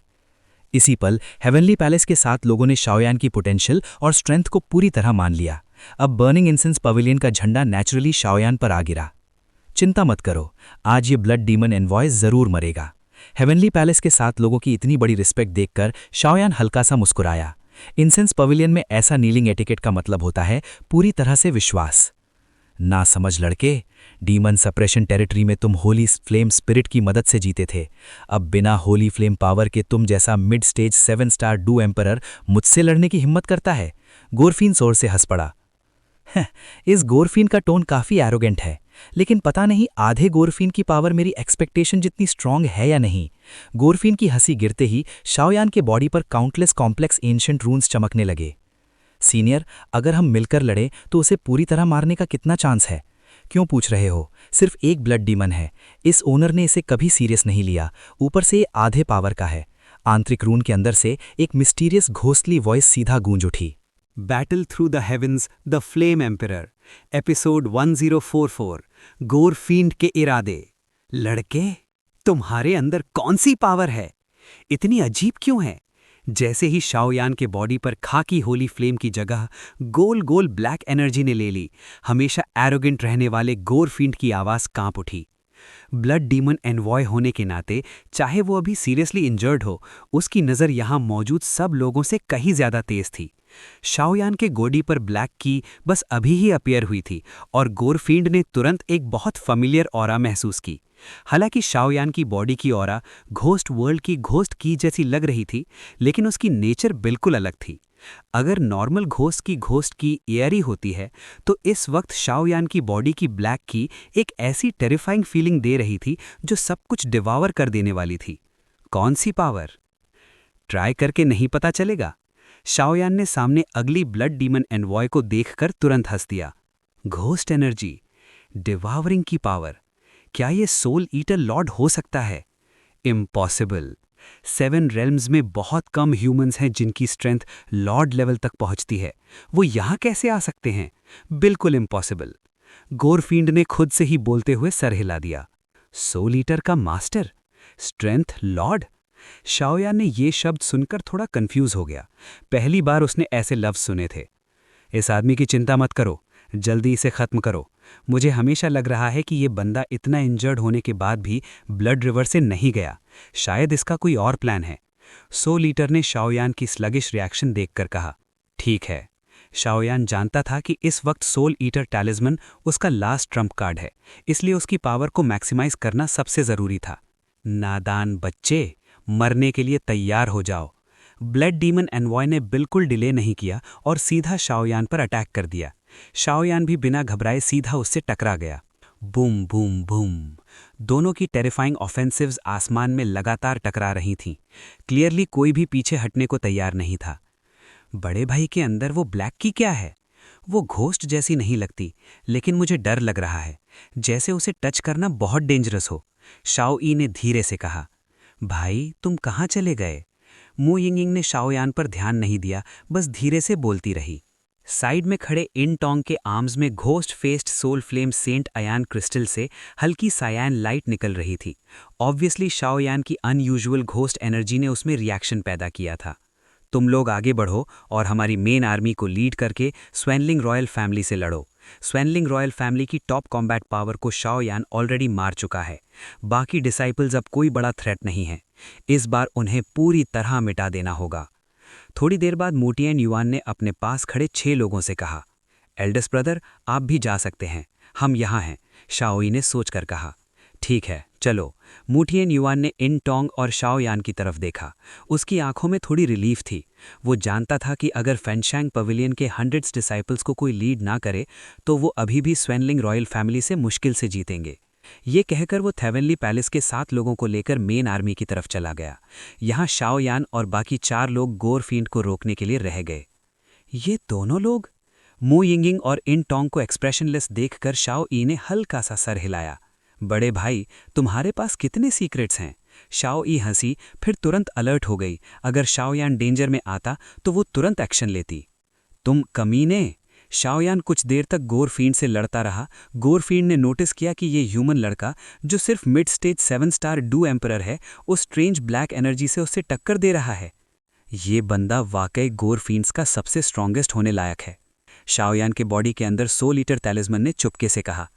इसी पल हेवनली पैलेस के 7 लोगों ने शाओयान की पोटेंशियल और स्ट्रेंथ को पूरी तरह मान लिया। अब बर्निंग इंसेंस पवेलियन का झंडा नेचुरली शाओयान पर आ गिरा। चिंता मत करो, आज ये ब्लड डीमन एनवॉय जरूर मरेगा। हेवनली पैलेस के 7 लोगों की इतनी बड़ी रिस्पेक्ट देखकर शाओयान हल्का सा मुस्कुराया। इंसेंस पवेलियन में ऐसा नीलिंग एटिकेट का मतलब होता है पूरी तरह से विश्वास। ना समझ लड़के, डीमन सप्रेशन टेरिटरी में तुम होली फ्लेम स्पिरिट की मदद से जीते थे। अब बिना होली फ्लेम पावर के तुम जैसा mid stage 7 star do emperor मुझसे लड़ने की हिम्मत करता है? गोरफीन जोर से हंस पड़ा। इस गोरफीन का टोन काफी एरोगेंट है, लेकिन पता नहीं आधे गोरफीन की पावर मेरी एक्सपेक्टेशन जितनी स्ट्रांग है या नहीं। गोरफीन की हंसी गिरते ही शाओयान के बॉडी पर काउंटलेस कॉम्प्लेक्स एंशिएंट रून्स चमकने लगे। सीनियर, अगर हम मिलकर लड़े तो उसे पूरी तरह मारने का कितना चांस है? क्यों पूछ रहे हो? सिर्फ एक ब्लड डीमन है। इस ओनर ने इसे कभी सीरियस नहीं लिया, ऊपर से ये आधे पावर का है। आंतरिक रून के अंदर से एक मिस्टीरियस घोस्टली वॉइस सीधा गूंज उठी। Battle through the heavens, the flame emperor, episode 1044, गोरफीन के इरादे। लड़के, तुम्हारे अंदर कौन सी पावर है? इतनी अजीब क्यों है? जैसे ही शाओयान के बॉडी पर खाकी होली फ्लेम की जगह गोल गोल ब्लैक एनर्जी ने ले ली, हमेशा एरोगेंट रहने वाले गोरफीन की आवाज कांप उठी। ब्लड डीमन एनवॉय होने के नाते, चाहे वो अभी सीरियसली इंजर्ड हो, उसकी नज़र यहाँ मौजूद सब लोगों से कहीं ज्यादा तेज थी। शाओयान के गोडी पर ब्लैक की बस अभी ही अपीयर हुई थी और गोरफींड ने तुरंत एक बहुत फैमिलियर ऑरा महसूस की। हालांकि शाओयान की बॉडी की ऑरा घोस्ट वर्ल्ड की घोस्ट की जैसी लग रही थी, लेकिन उसकी नेचर बिल्कुल अलग थी। अगर नॉर्मल घोस्ट की एयरी होती है तो इस वक्त शाओयान की बॉडी की ब्लैक की एक ऐसी टेरिफाइंग फीलिंग दे रही थी जो सब कुछ डिवावर कर देने वाली थी। कौन सी पावर? ट्राई करके नहीं पता चलेगा। शाओयान ने सामने अगली ब्लड डीमन एनवॉय को देखकर तुरंत हंस दिया। घोस्ट एनर्जी, डिवावरिंग की पावर, क्या ये सोल ईटर लॉर्ड हो सकता है? इम्पॉसिबल। 7 रेल्म्स में बहुत कम ह्यूमंस हैं जिनकी स्ट्रेंथ लॉर्ड लेवल तक पहुंचती है। वो यहां कैसे आ सकते हैं? बिल्कुल इम्पॉसिबल। गोरफींड ने खुद से ही बोलते हुए सर हिला दिया। सोल ईटर का मास्टर, स्ट्रेंथ लॉर्ड। शाओयान ने ये शब्द सुनकर थोड़ा कंफ्यूज हो गया। पहली बार उसने ऐसे लफ्ज सुने थे। इस आदमी की चिंता मत करो, जल्दी इसे खत्म करो। मुझे हमेशा लग रहा है कि ये बंदा इतना इंजर्ड होने के बाद भी ब्लड रिवर से नहीं गया। शायद इसका कोई और प्लान है। सोल ईटर ने शाओयान की स्लगिश रिएक्शन देखकर कहा, ठीक है। शाओयान जानता था कि इस वक्त सोल ईटर टैलिस्मन उसका लास्ट ट्रम्प कार्ड है, इसलिए उसकी पावर को मैक्सिमाइज करना सबसे जरूरी था। नादान बच्चे, मरने के लिए तैयार हो जाओ। ब्लड डीमन एनवॉय ने बिल्कुल डिले नहीं किया और सीधा शाओयान पर अटैक कर दिया। शाओयान भी बिना घबराए सीधा उससे टकरा गया। Boom boom boom. दोनों की टेरिफाइंग ऑफेंसिव्स आसमान में लगातार टकरा रही थीं। क्लियरली कोई भी पीछे हटने को तैयार नहीं था। बड़े भाई के अंदर वो ब्लैक की क्या है? वो घोस्ट जैसी नहीं लगती, लेकिन मुझे डर लग रहा है, जैसे उसे टच करना बहुत डेंजरस हो। शाओ ई ने धीरे से कहा। भाई तुम कहाँ चले गए? मू यिंगिंग ने शाओयान पर ध्यान नहीं दिया, बस धीरे से बोलती रही। साइड में खड़े इन टोंग के आर्म्स में ghost faced soul flame saint अयान क्रिस्टल से हल्की सायान लाइट निकल रही थी। ऑब्वियसली शाओयान की अनयूजुअल घोस्ट एनर्जी ने उसमें रिएक्शन पैदा किया था। तुम लोग आगे बढ़ो और हमारी मेन आर्मी को लीड करके स्वेनलिंग रॉयल फैमिली से लड़ो। स्वेनलिंग रॉयल फैमिली की टॉप कॉम्बैट पावर को शाओयान ऑलरेडी मार चुका है। बाकी डिसाइपल्स अब कोई बड़ा थ्रेट नहीं है। इस बार उन्हें पूरी तरह मिटा देना होगा। थोड़ी देर बाद मूटियन युआन ने अपने पास खड़े 6 लोगों से कहा, एल्डेस्ट ब्रदर आप भी जा सकते हैं, हम यहाँ हैं। शाओई ने सोचकर कहा, ठीक है चलो। मूटियन युआन ने इन टोंग और शाओयान की तरफ देखा। उसकी आंखों में थोड़ी रिलीफ थी। वो जानता था कि अगर फेंशैंग पवेलियन के 100 डिसाइपल्स को कोई लीड ना करे तो वो अभी भी स्वेनलिंग रॉयल फैमिली से मुश्किल से जीतेंगे। ये कहकर वो थेवनली पैलेस के 7 लोगों को लेकर मेन आर्मी की तरफ चला गया। यहाँ शाओयान और बाकी 4 लोग गोरफींड को रोकने के लिए रह गए। ये दोनों लोग? मू यिंगिंग और इन टोंग को एक्सप्रेशनलेस देखकर शाओ ई ने हल्का सा सर हिलाया। बड़े भाई तुम्हारे पास कितने सीक्रेट्स हैं? शाओ ई हंसी, फिर तुरंत अलर्ट हो गई। अगर शाओयान डेंजर में आता तो वो तुरंत एक्शन लेती। तुम कमीने! शाओयान कुछ देर तक गोरफींड से लड़ता रहा। गोरफींड ने नोटिस किया कि ये ह्यूमन लड़का जो सिर्फ mid stage 7 star do emperor है, उस स्ट्रेंज ब्लैक एनर्जी से उससे टक्कर दे रहा है। ये बंदा वाकई गोरफींड्स का सबसे स्ट्रॉन्गेस्ट होने लायक है। शाओयान के बॉडी के अंदर सोल ईटर टैलिस्मन ने चुपके से कहा।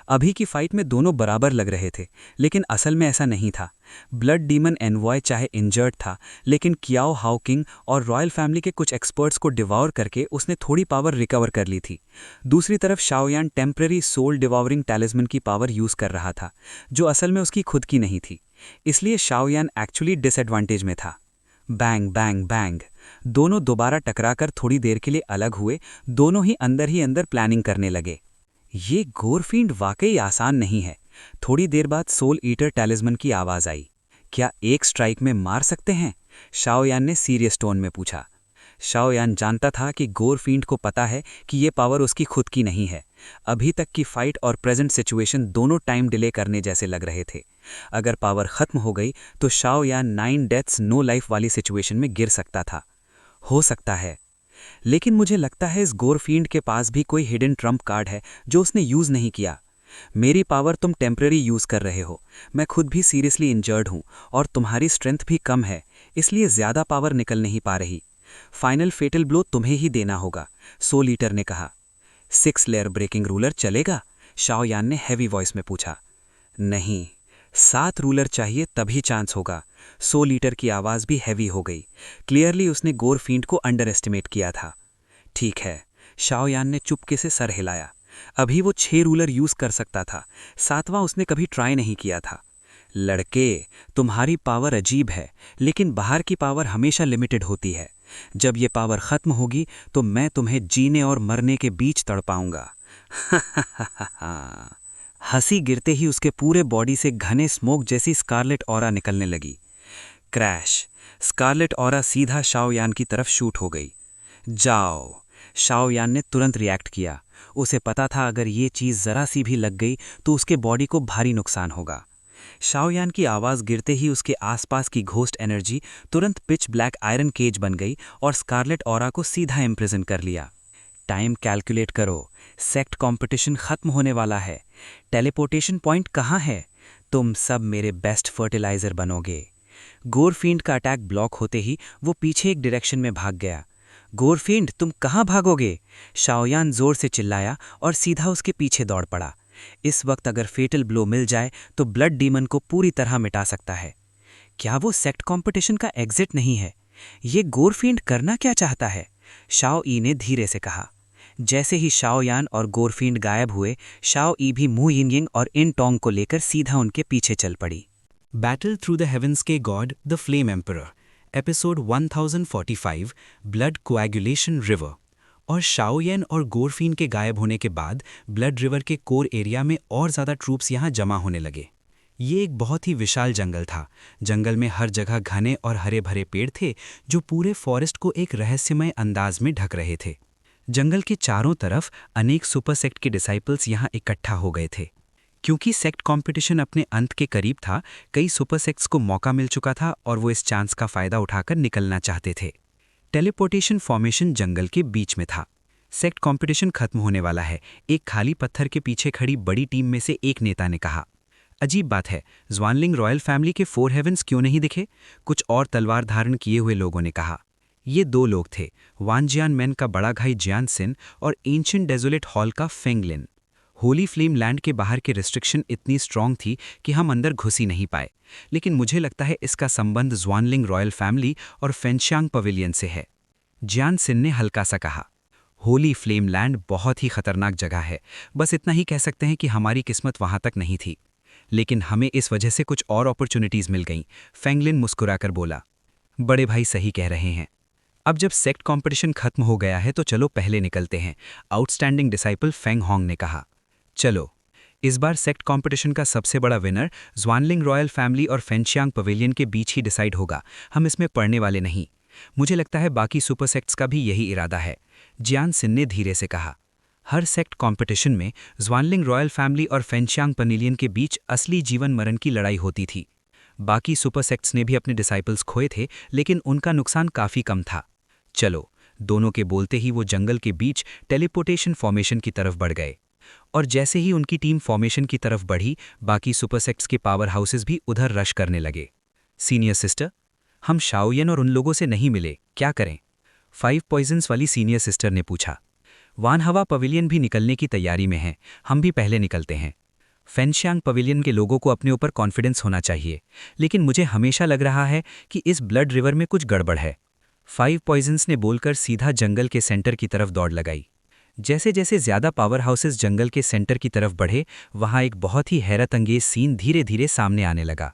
अभी की फाइट में दोनों बराबर लग रहे थे, लेकिन असल में ऐसा नहीं था। ब्लड डीमन एनवॉय चाहे इंजर्ड था, लेकिन कियाओ हाओकिंग और रॉयल फैमिली के कुछ एक्सपर्ट्स को डिवॉर करके उसने थोड़ी पावर रिकवर कर ली थी। दूसरी तरफ शाओयान टेम्पररी सोल डिवॉवरिंग टैलिस्मन की पावर यूज कर रहा था, जो असल में उसकी खुद की नहीं थी। इसलिए शाओयान एक्चुअली डिसएडवांटेज में था। Bang bang bang. दोनों दोबारा टकराकर थोड़ी देर के लिए अलग हुए। दोनों ही अंदर प्लानिंग करने लगे। ये गोरफींड वाकई आसान नहीं है। थोड़ी देर बाद सोल ईटर टैलिस्मन की आवाज आई। क्या एक स्ट्राइक में मार सकते हैं? शाओयान ने सीरियस टोन में पूछा। शाओयान जानता था कि गोरफींड को पता है कि ये पावर उसकी खुद की नहीं है। अभी तक की फाइट और प्रेजेंट सिचुएशन दोनों टाइम डिले करने जैसे लग रहे थे। अगर पावर खत्म हो गई तो शाओयान 9 डेथ्स नो लाइफ वाली सिचुएशन में गिर सकता था। हो सकता है, लेकिन मुझे लगता है इस गोरफींड के पास भी कोई हिडन ट्रम्प कार्ड है जो उसने यूज नहीं किया। मेरी पावर तुम टेम्पररी यूज कर रहे हो। मैं खुद भी सीरियसली इंजर्ड हूं और तुम्हारी स्ट्रेंथ भी कम है, इसलिए ज्यादा पावर निकल नहीं पा रही। फाइनल फेटल ब्लो तुम्हें ही देना होगा, सोल ईटर ने कहा। 6 लेयर ब्रेकिंग रूलर चलेगा? शाओयान ने हैवी वॉइस में पूछा। नहीं, 7 रूलर चाहिए तभी चांस होगा। सोल ईटर की आवाज भी हैवी हो गई। क्लियरली उसने गोरफींड को अंडर एस्टिमेट किया था। ठीक है, शाओयान ने चुपके से सर हिलाया। अभी वो 6 रूलर यूज कर सकता था, 7वां उसने कभी ट्राई नहीं किया था। लड़के, तुम्हारी पावर अजीब है, लेकिन बाहर की पावर हमेशा लिमिटेड होती है। जब ये पावर खत्म होगी तो मैं तुम्हें जीने और मरने के बीच तड़पाऊंगा। हंसी गिरते ही उसके पूरे बॉडी से घने स्मोक जैसी स्कारलेट ऑरा निकलने लगी। क्रैश! स्कारलेट ऑरा सीधा शाओयान की तरफ शूट हो गई। जाओ! शाओयान ने तुरंत रिएक्ट किया। उसे पता था अगर ये चीज़ ज़रा सी भी लग गई तो उसके बॉडी को भारी नुकसान होगा। शाओयान की आवाज़ गिरते ही उसके आसपास की घोस्ट एनर्जी तुरंत पिच ब्लैक आयरन केज बन गई और स्कारलेट ऑरा को सीधा इम्प्रिजन कर लिया। टाइम कैलकुलेट करो, सेक्ट कंपटीशन खत्म होने वाला है। टेलीपोर्टेशन पॉइंट कहाँ है? तुम सब मेरे बेस्ट फर्टिलाइजर बनोगे। गोरफींड का अटैक ब्लॉक होते ही वो पीछे एक डायरेक्शन में भाग गया। गोरफींड, तुम कहाँ भागोगे? शाओयान जोर से चिल्लाया और सीधा उसके पीछे दौड़ पड़ा। इस वक्त अगर फेटल ब्लो मिल जाए तो ब्लड डीमन को पूरी तरह मिटा सकता है। क्या वो सेक्ट कंपटीशन का एग्जिट नहीं है? ये गोरफींड करना क्या चाहता है? शाओ ई ने धीरे से कहा। जैसे ही शाओयान और गोरफींड गायब हुए, शाओ ई भी मू यिनयिंग और इन टोंग को लेकर सीधा उनके पीछे चल पड़ी। बैटल थ्रू द हेवंस के God the flame emperor, episode 1045, blood coagulation river. और शाओयन और गोरफीन के गायब होने के बाद ब्लड रिवर के कोर एरिया में और ज़्यादा ट्रूप्स यहाँ जमा होने लगे। ये एक बहुत ही विशाल जंगल था। जंगल में हर जगह घने और हरे भरे पेड़ थे जो पूरे फॉरेस्ट को एक रहस्यमय अंदाज में ढक रहे थे। जंगल के चारों तरफ अनेक सुपर सेक्ट के डिसाइपल्स यहाँ इकट्ठा हो गए थे। क्योंकि सेक्ट कंपटीशन अपने अंत के करीब था, कई सुपर सेक्ट्स को मौका मिल चुका था और वो इस चांस का फायदा उठाकर निकलना चाहते थे। टेलीपोर्टेशन फॉर्मेशन जंगल के बीच में था। सेक्ट कंपटीशन खत्म होने वाला है, एक खाली पत्थर के पीछे खड़ी बड़ी टीम में से एक नेता ने कहा। अजीब बात है, ज़्वानलिंग रॉयल फैमिली के 4 हेवंस क्यों नहीं दिखे? कुछ और तलवार धारण किए हुए लोगों ने कहा। ये 2 लोग थे, वानजियान मैन का बड़ा भाई जियान सिन और एंशिएंट डेजोलेट हॉल का फेंगलिन। होली फ्लेम लैंड के बाहर की रिस्ट्रिक्शन इतनी स्ट्रांग थी कि हम अंदर घुस ही नहीं पाए, लेकिन मुझे लगता है इसका संबंध ज़्वानलिंग रॉयल फैमिली और फेंशियांग पवेलियन से है। जियान सिन ने हल्का सा कहा। होली फ्लेम लैंड बहुत ही खतरनाक जगह है, बस इतना ही कह सकते हैं कि हमारी किस्मत वहां तक नहीं थी, लेकिन हमें इस वजह से कुछ और अपॉर्चुनिटीज़ मिल गईं। फेंगलिन मुस्कुराकर बोला। बड़े भाई सही कह रहे हैं। अब जब सेक्ट कंपटीशन खत्म हो गया है तो चलो पहले निकलते हैं, आउटस्टैंडिंग डिसाइपल फेंग होंग ने कहा। चलो, इस बार सेक्ट कंपटीशन का सबसे बड़ा विनर ज़्वानलिंग रॉयल फैमिली और फेंशियांग पवेलियन के बीच ही डिसाइड होगा, हम इसमें पड़ने वाले नहीं। मुझे लगता है बाकी सुपर सेक्ट्स का भी यही इरादा है, जियान सिन ने धीरे से कहा। हर सेक्ट कंपटीशन में ज़्वानलिंग रॉयल फैमिली और फेंशियांग पवेलियन के बीच असली जीवन मरण की लड़ाई होती थी। बाकी सुपर सेक्ट्स ने भी अपने डिसाइपल्स खोए थे, लेकिन उनका नुकसान काफ़ी कम था। चलो, दोनों के बोलते ही वो जंगल के बीच टेलीपोर्टेशन फॉर्मेशन की तरफ बढ़ गए। और जैसे ही उनकी टीम फॉर्मेशन की तरफ बढ़ी, बाकी सुपर सेक्ट्स के पावर हाउसेस भी उधर रश करने लगे। सीनियर सिस्टर, हम शाओयन और उन लोगों से नहीं मिले, क्या करें? 5 पॉइजन्स वाली सीनियर सिस्टर ने पूछा। वानहवा पवेलियन भी निकलने की तैयारी में है, हम भी पहले निकलते हैं। फेंशियांग पवेलियन के लोगों को अपने ऊपर कॉन्फिडेंस होना चाहिए, लेकिन मुझे हमेशा लग रहा है कि इस ब्लड रिवर में कुछ गड़बड़ है। 5 पॉइजन्स ने बोलकर सीधा जंगल के सेंटर की तरफ दौड़ लगाई। जैसे जैसे ज़्यादा पावर हाउसेस जंगल के सेंटर की तरफ बढ़े, वहाँ एक बहुत ही हैरत अंगेज सीन धीरे धीरे सामने आने लगा।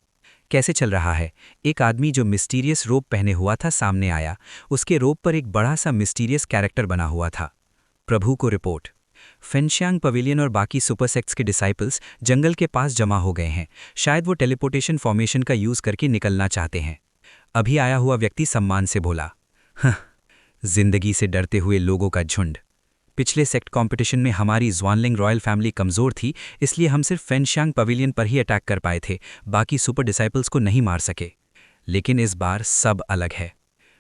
कैसे चल रहा है? एक आदमी जो मिस्टीरियस रोब पहने हुआ था सामने आया। उसके रोब पर एक बड़ा सा मिस्टीरियस कैरेक्टर बना हुआ था। प्रभु को रिपोर्ट। फेंशियांग पवेलियन और बाकी सुपर सेक्ट्स के डिसाइपल्स जंगल के पास जमा हो गए हैं। शायद वो टेलीपोर्टेशन फॉर्मेशन का यूज़ करके निकलना चाहते हैं। अभी आया हुआ व्यक्ति सम्मान से बोला। जिंदगी से डरते हुए लोगों का झुंड। पिछले सेक्ट कंपटीशन में हमारी ज़्वानलिंग रॉयल फैमिली कमज़ोर थी, इसलिए हम सिर्फ फेंशियांग पवेलियन पर ही अटैक कर पाए थे, बाकी सुपर डिसाइपल्स को नहीं मार सके। लेकिन इस बार सब अलग है।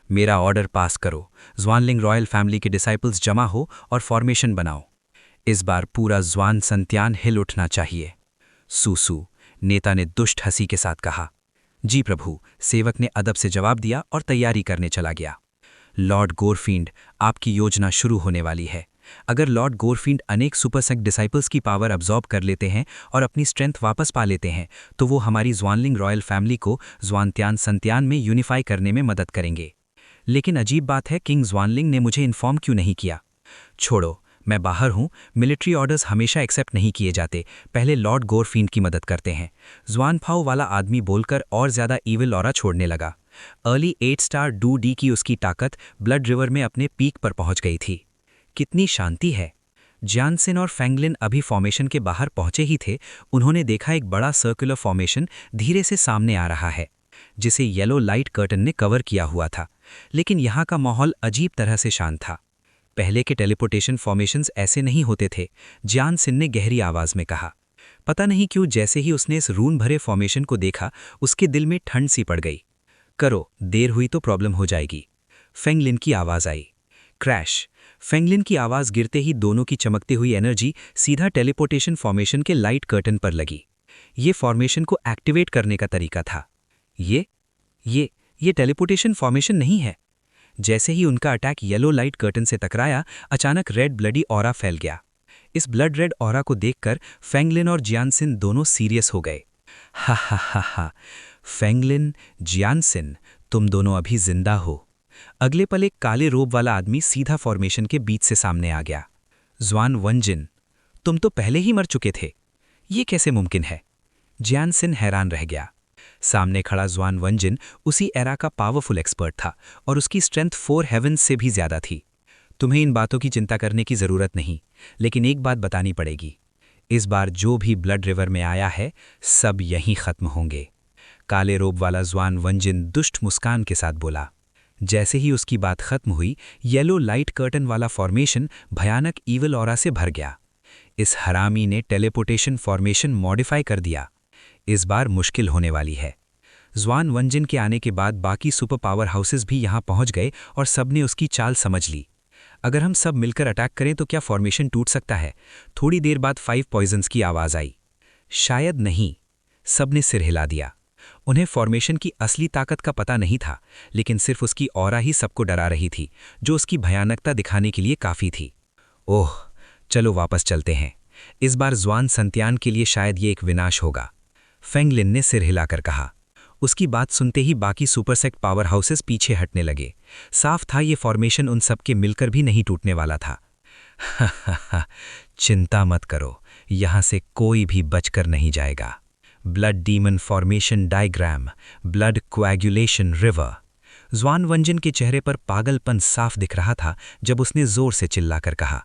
मेरा ऑर्डर पास करो, ज़्वानलिंग रॉयल फैमिली के डिसाइपल्स जमा हो और फॉर्मेशन बनाओ। इस बार पूरा ज़्वान संत्यान हिल उठना चाहिए। सूसू, नेता ने दुष्ट हंसी के साथ कहा। जी प्रभु, सेवक ने अदब से जवाब दिया और तैयारी करने चला गया। लॉर्ड गोरफींड, आपकी योजना शुरू होने वाली है। अगर लॉर्ड गोरफींड अनेक सुपर सेक्ट डिसाइपल्स की पावर अब्जॉर्ब कर लेते हैं और अपनी स्ट्रेंथ वापस पा लेते हैं, तो वो हमारी ज़्वानलिंग रॉयल फैमिली को ज़्वानत्यान संत्यान में यूनिफाई करने में मदद करेंगे। लेकिन अजीब बात है, किंग ज़्वानलिंग ने मुझे इन्फॉर्म क्यों नहीं किया? छोड़ो, मैं बाहर हूँ, मिलिट्री ऑर्डर्स हमेशा एक्सेप्ट नहीं किए जाते, पहले लॉर्ड गोरफींड की मदद करते हैं। ज़्वानफाओ वाला आदमी बोलकर और ज़्यादा ईविल ऑरा छोड़ने लगा। अर्ली 8 स्टार डू डी की उसकी ताकत ब्लड रिवर में अपने पीक पर पहुंच गई थी। कितनी शांति है। जानसिन और फैंगलिन अभी फॉर्मेशन के बाहर पहुंचे ही थे, उन्होंने देखा एक बड़ा सर्कुलर फॉर्मेशन धीरे से सामने आ रहा है, जिसे येलो लाइट कर्टन ने कवर किया हुआ था। लेकिन यहाँ का माहौल अजीब तरह से शांत था। पहले के टेलीपोर्टेशन फॉर्मेशंस ऐसे नहीं होते थे, जानसिन ने गहरी आवाज में कहा। पता नहीं क्यों जैसे ही उसने इस रून भरे फॉर्मेशन को देखा, उसके दिल में ठंड सी पड़ गई। करो, देर हुई तो प्रॉब्लम हो जाएगी। फेंगलिन की आवाज आई। क्रैश। फेंगलिन की आवाज गिरते ही दोनों की चमकती हुई एनर्जी सीधा टेलीपोर्टेशन फॉर्मेशन के लाइट कर्टन पर लगी। ये फॉर्मेशन को एक्टिवेट करने का तरीका था। ये टेलीपोर्टेशन फॉर्मेशन नहीं है। जैसे ही उनका अटैक येलो लाइट कर्टन से टकराया, अचानक रेड ब्लडी ऑरा फैल गया। इस ब्लड रेड ऑरा को देखकर फेंगलिन और जियानसिन दोनों सीरियस हो गए। हा हा हा हा, फेंगलिन, जियानसिन, तुम दोनों अभी जिंदा हो। अगले पल एक काले रोब वाला आदमी सीधा फॉर्मेशन के बीच से सामने आ गया। ज़्वान वनजिन, तुम तो पहले ही मर चुके थे, ये कैसे मुमकिन है? जियानसिन हैरान रह गया। सामने खड़ा ज़्वान वनजिन उसी एरा का पावरफुल एक्सपर्ट था और उसकी स्ट्रेंथ 4 हेवंस से भी ज्यादा थी। तुम्हें इन बातों की चिंता करने की जरूरत नहीं, लेकिन एक बात बतानी पड़ेगी। इस बार जो भी ब्लड रिवर में आया है, सब यहीं खत्म होंगे। काले रोब वाला ज़्वान वनजिन दुष्ट मुस्कान के साथ बोला। जैसे ही उसकी बात खत्म हुई, येलो लाइट कर्टन वाला फॉर्मेशन भयानक ईवल ऑरा से भर गया। इस हरामी ने टेलीपोर्टेशन फॉर्मेशन मॉडिफाई कर दिया। इस बार मुश्किल होने वाली है। ज़्वान वनजिन के आने के बाद बाकी सुपर पावर हाउसेस भी यहां पहुंच गए और सबने उसकी चाल समझ ली। अगर हम सब मिलकर अटैक करें तो क्या फॉर्मेशन टूट सकता है? थोड़ी देर बाद 5 पॉइजन्स की आवाज आई। शायद नहीं। सबने सिर हिला दिया। उन्हें फॉर्मेशन की असली ताकत का पता नहीं था, लेकिन सिर्फ उसकी ऑरा ही सबको डरा रही थी, जो उसकी भयानकता दिखाने के लिए काफी थी। ओह, चलो वापस चलते हैं। इस बार ज़्वान संत्यान के लिए शायद ये एक विनाश होगा, फेंगलिन ने सिर हिलाकर कहा। उसकी बात सुनते ही बाकी सुपरसेक्ट पावर हाउसेस पीछे हटने लगे। साफ था ये फॉर्मेशन उन सबके मिलकर भी नहीं टूटने वाला था। चिंता मत करो, यहां से कोई भी बचकर नहीं जाएगा। Blood demon formation diagram, blood coagulation river. Zhuan Wenjin के चेहरे पर पागलपन साफ दिख रहा था जब उसने जोर से चिल्लाकर कहा।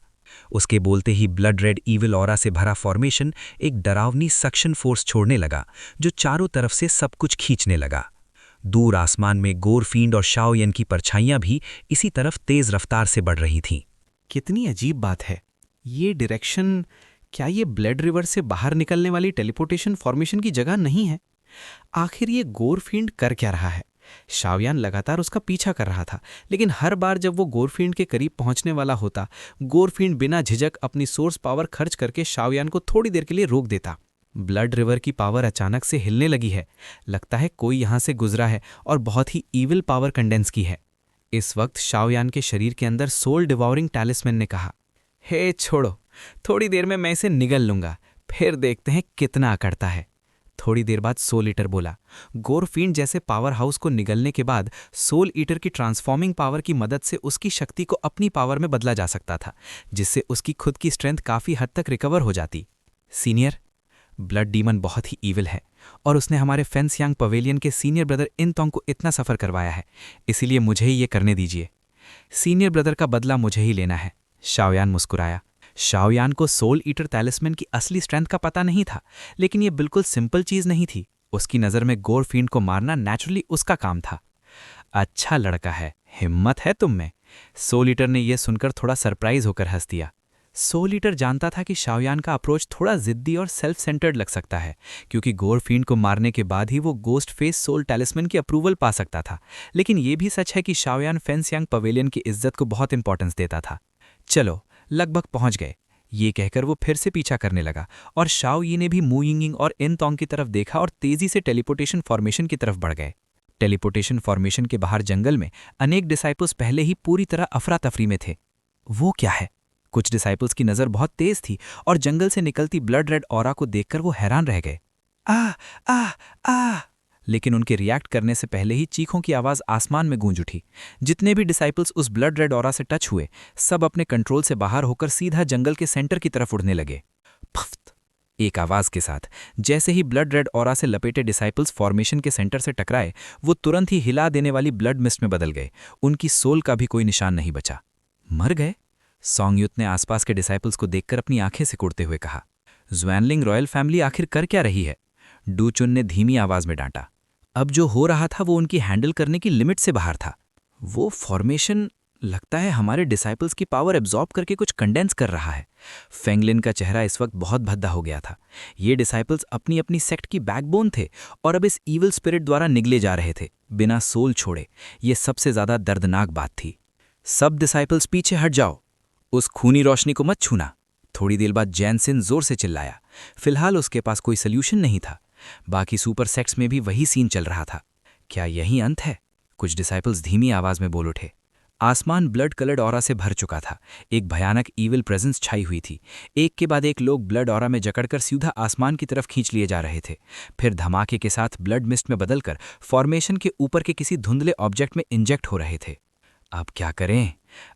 उसके बोलते ही ब्लड रेड ईविल ऑरा से भरा फॉर्मेशन एक डरावनी सक्शन फोर्स छोड़ने लगा, जो चारों तरफ से सब कुछ खींचने लगा। दूर आसमान में गोरफींड और शाओयन की परछाइयां भी इसी तरफ तेज रफ्तार से बढ़ रही थीं। कितनी अजीब बात है। ये डायरेक्शन, क्या ये ब्लड रिवर से बाहर निकलने वाली टेलीपोर्टेशन फॉर्मेशन की जगह नहीं है? आखिर ये गोरफींड कर क्या रहा है? शाओयान लगातार उसका पीछा कर रहा था, लेकिन हर बार जब वो गोरफींड के करीब पहुंचने वाला होता, गोरफींड बिना झिझक अपनी सोर्स पावर खर्च करके शाओयान को थोड़ी देर के लिए रोक देता। ब्लड रिवर की पावर अचानक से हिलने लगी है। लगता है कोई यहां से गुजरा है और बहुत ही ईविल पावर कंडेंस की है। इस वक्त शाओयान के शरीर के अंदर सोल डिवॉरिंग टैलिस्मैन ने कहा, हे छोड़ो, थोड़ी देर में मैं इसे निगल लूंगा, फिर देखते हैं कितना अकड़ता है। थोड़ी देर बाद सोल ईटर बोला। गोरफींड जैसे पावर हाउस को निगलने के बाद सोल ईटर की ट्रांसफॉर्मिंग पावर की मदद से उसकी शक्ति को अपनी पावर में बदला जा सकता था, जिससे उसकी खुद की स्ट्रेंथ काफी हद तक रिकवर हो जाती। सीनियर, ब्लड डीमन बहुत ही ईविल है और उसने हमारे फेंसियांग पवेलियन के सीनियर ब्रदर इनतोंग को इतना सफर करवाया है, इसीलिए मुझे ही ये करने दीजिए। सीनियर ब्रदर का बदला मुझे ही लेना है। शाओयान मुस्कुराया। शाओयान को सोल ईटर टैलिस्मैन की असली स्ट्रेंथ का पता नहीं था, लेकिन ये बिल्कुल सिंपल चीज नहीं थी। उसकी नज़र में गोरफींड को मारना नेचुरली उसका काम था। अच्छा लड़का है, हिम्मत है तुम में। सोल ईटर ने यह सुनकर थोड़ा सरप्राइज होकर हंस दिया। सोल ईटर जानता था कि शाओयान का अप्रोच थोड़ा जिद्दी और सेल्फ सेंटर्ड लग सकता है, क्योंकि गोरफींड को मारने के बाद ही वो गोस्ट फेस सोल टैलिस्मैन की अप्रूवल पा सकता था। लेकिन ये भी सच है कि शाओयान फेंसियांग पवेलियन की इज्जत को बहुत इंपॉर्टेंस देता था। चलो, लगभग पहुंच गए, ये कहकर वो फिर से पीछा करने लगा और शाओ यी ने भी मू यिंगिंग और इनतोंग की तरफ देखा और तेजी से टेलीपोर्टेशन फॉर्मेशन की तरफ बढ़ गए। टेलीपोर्टेशन फॉर्मेशन के बाहर जंगल में अनेक डिसाइपल्स पहले ही पूरी तरह अफरा तफरी में थे। वो क्या है? कुछ डिसाइपल्स की नज़र बहुत तेज थी और जंगल से निकलती ब्लड रेड ऑरा को देखकर वो हैरान रह गए। आ आ आ लेकिन उनके रिएक्ट करने से पहले ही चीखों की आवाज़ आसमान में गूंज उठी। जितने भी डिसाइपल्स उस ब्लड रेड ऑरा से टच हुए, सब अपने कंट्रोल से बाहर होकर सीधा जंगल के सेंटर की तरफ उड़ने लगे। फफ्त! एक आवाज के साथ। जैसे ही ब्लड रेड ऑरा से लपेटे डिसाइपल्स फॉर्मेशन के सेंटर से टकराए, वो तुरंत ही हिला देने वाली ब्लड मिस्ट में बदल गए। उनकी सोल का भी कोई निशान नहीं बचा। मर गए? सॉन्गयुत ने आसपास के डिसाइपल्स को देखकर अपनी आंखें सिकुड़ते हुए कहा। ज़्वेनलिंग रॉयल फैमिली आखिर कर क्या रही है? डूचुन ने धीमी आवाज में डांटा। अब जो हो रहा था वो उनकी हैंडल करने की लिमिट से बाहर था। वो फॉर्मेशन लगता है हमारे डिसाइपल्स की पावर एब्जॉर्ब करके कुछ कंडेंस कर रहा है। फेंगलिन का चेहरा इस वक्त बहुत भद्दा हो गया था। ये डिसाइपल्स अपनी अपनी सेक्ट की बैकबोन थे और अब इस ईविल स्पिरिट द्वारा निगले जा रहे थे, बिना सोल छोड़े। ये सबसे ज्यादा दर्दनाक बात थी। सब डिसाइपल्स पीछे हट जाओ, उस खूनी रोशनी को मत छूना। थोड़ी देर बाद जैनसिन जोर से चिल्लाया। फिलहाल उसके पास कोई सल्यूशन नहीं था। बाकी सुपर सेक्ट्स में भी वही सीन चल रहा था। क्या यही अंत है? कुछ डिसाइपल्स धीमी आवाज में बोल उठे। आसमान ब्लड कलर्ड ऑरा से भर चुका था। एक भयानक ईविल प्रेजेंस छाई हुई थी। एक के बाद एक लोग ब्लड ऑरा में जकड़कर सीधा आसमान की तरफ खींच लिए जा रहे थे। फिर धमाके के साथ ब्लड मिस्ट में बदलकर फॉर्मेशन के ऊपर के किसी धुंधले ऑब्जेक्ट में इंजेक्ट हो रहे थे। अब क्या करें?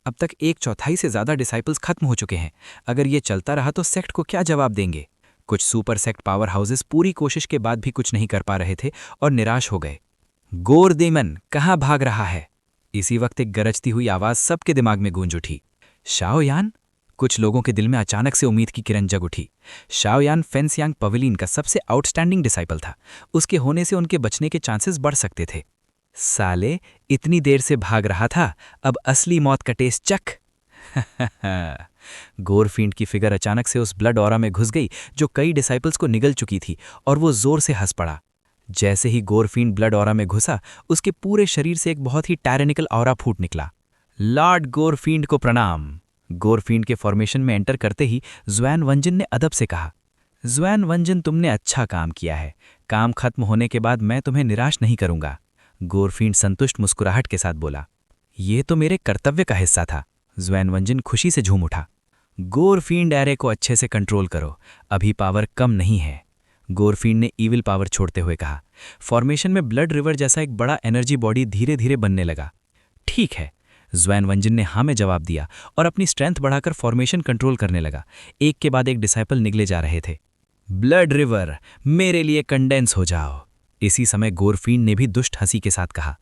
अब तक 1/4 से ज्यादा डिसाइपल्स खत्म हो चुके हैं। अगर ये चलता रहा तो सेक्ट को क्या जवाब देंगे? कुछ सुपर सेक्ट पावर हाउसेस पूरी कोशिश के बाद भी कुछ नहीं कर पा रहे थे और निराश हो गए। गोर देमन कहाँ भाग रहा है? इसी वक्त एक गरजती हुई आवाज सबके दिमाग में गूंज उठी। शाओयान? कुछ लोगों के दिल में अचानक से उम्मीद की किरण जग उठी। शाओयान फेंसियांग पवेलियन का सबसे आउटस्टैंडिंग डिसाइपल था। उसके होने से उनके बचने के चांसेस बढ़ सकते थे। साले, इतनी देर से भाग रहा था, अब असली मौत का टेस्ट चख। गोरफींड की फिगर अचानक से उस ब्लड ऑरा में घुस गई जो कई डिसाइपल्स को निगल चुकी थी, और वो जोर से हंस पड़ा। जैसे ही गोरफींड ब्लड ऑरा में घुसा, उसके पूरे शरीर से एक बहुत ही टायरेनिकल ऑरा फूट निकला। लॉर्ड गोरफींड को प्रणाम। गोरफींड के फॉर्मेशन में एंटर करते ही ज़्वेनवंजिन ने अदब से कहा। ज़्वेनवंजिन, तुमने अच्छा काम किया है। काम खत्म होने के बाद मैं तुम्हें निराश नहीं करूंगा। गोरफींड संतुष्ट मुस्कुराहट के साथ बोला। ये तो मेरे कर्तव्य का हिस्सा था। ज़्वेनवंजिन खुशी से झूम उठा। गोरफींड, एरे को अच्छे से कंट्रोल करो, अभी पावर कम नहीं है। गोरफींड ने ईविल पावर छोड़ते हुए कहा। फॉर्मेशन में ब्लड रिवर जैसा एक बड़ा एनर्जी बॉडी धीरे धीरे बनने लगा। ठीक है, ज़्वेनवंजिन ने हाँ में जवाब दिया और अपनी स्ट्रेंथ बढ़ाकर फॉर्मेशन कंट्रोल करने लगा। एक के बाद एक डिसाइपल निगले जा रहे थे। ब्लड रिवर, मेरे लिए कंडेंस हो जाओ। इसी समय गोरफींड ने भी दुष्ट हंसी के साथ कहा।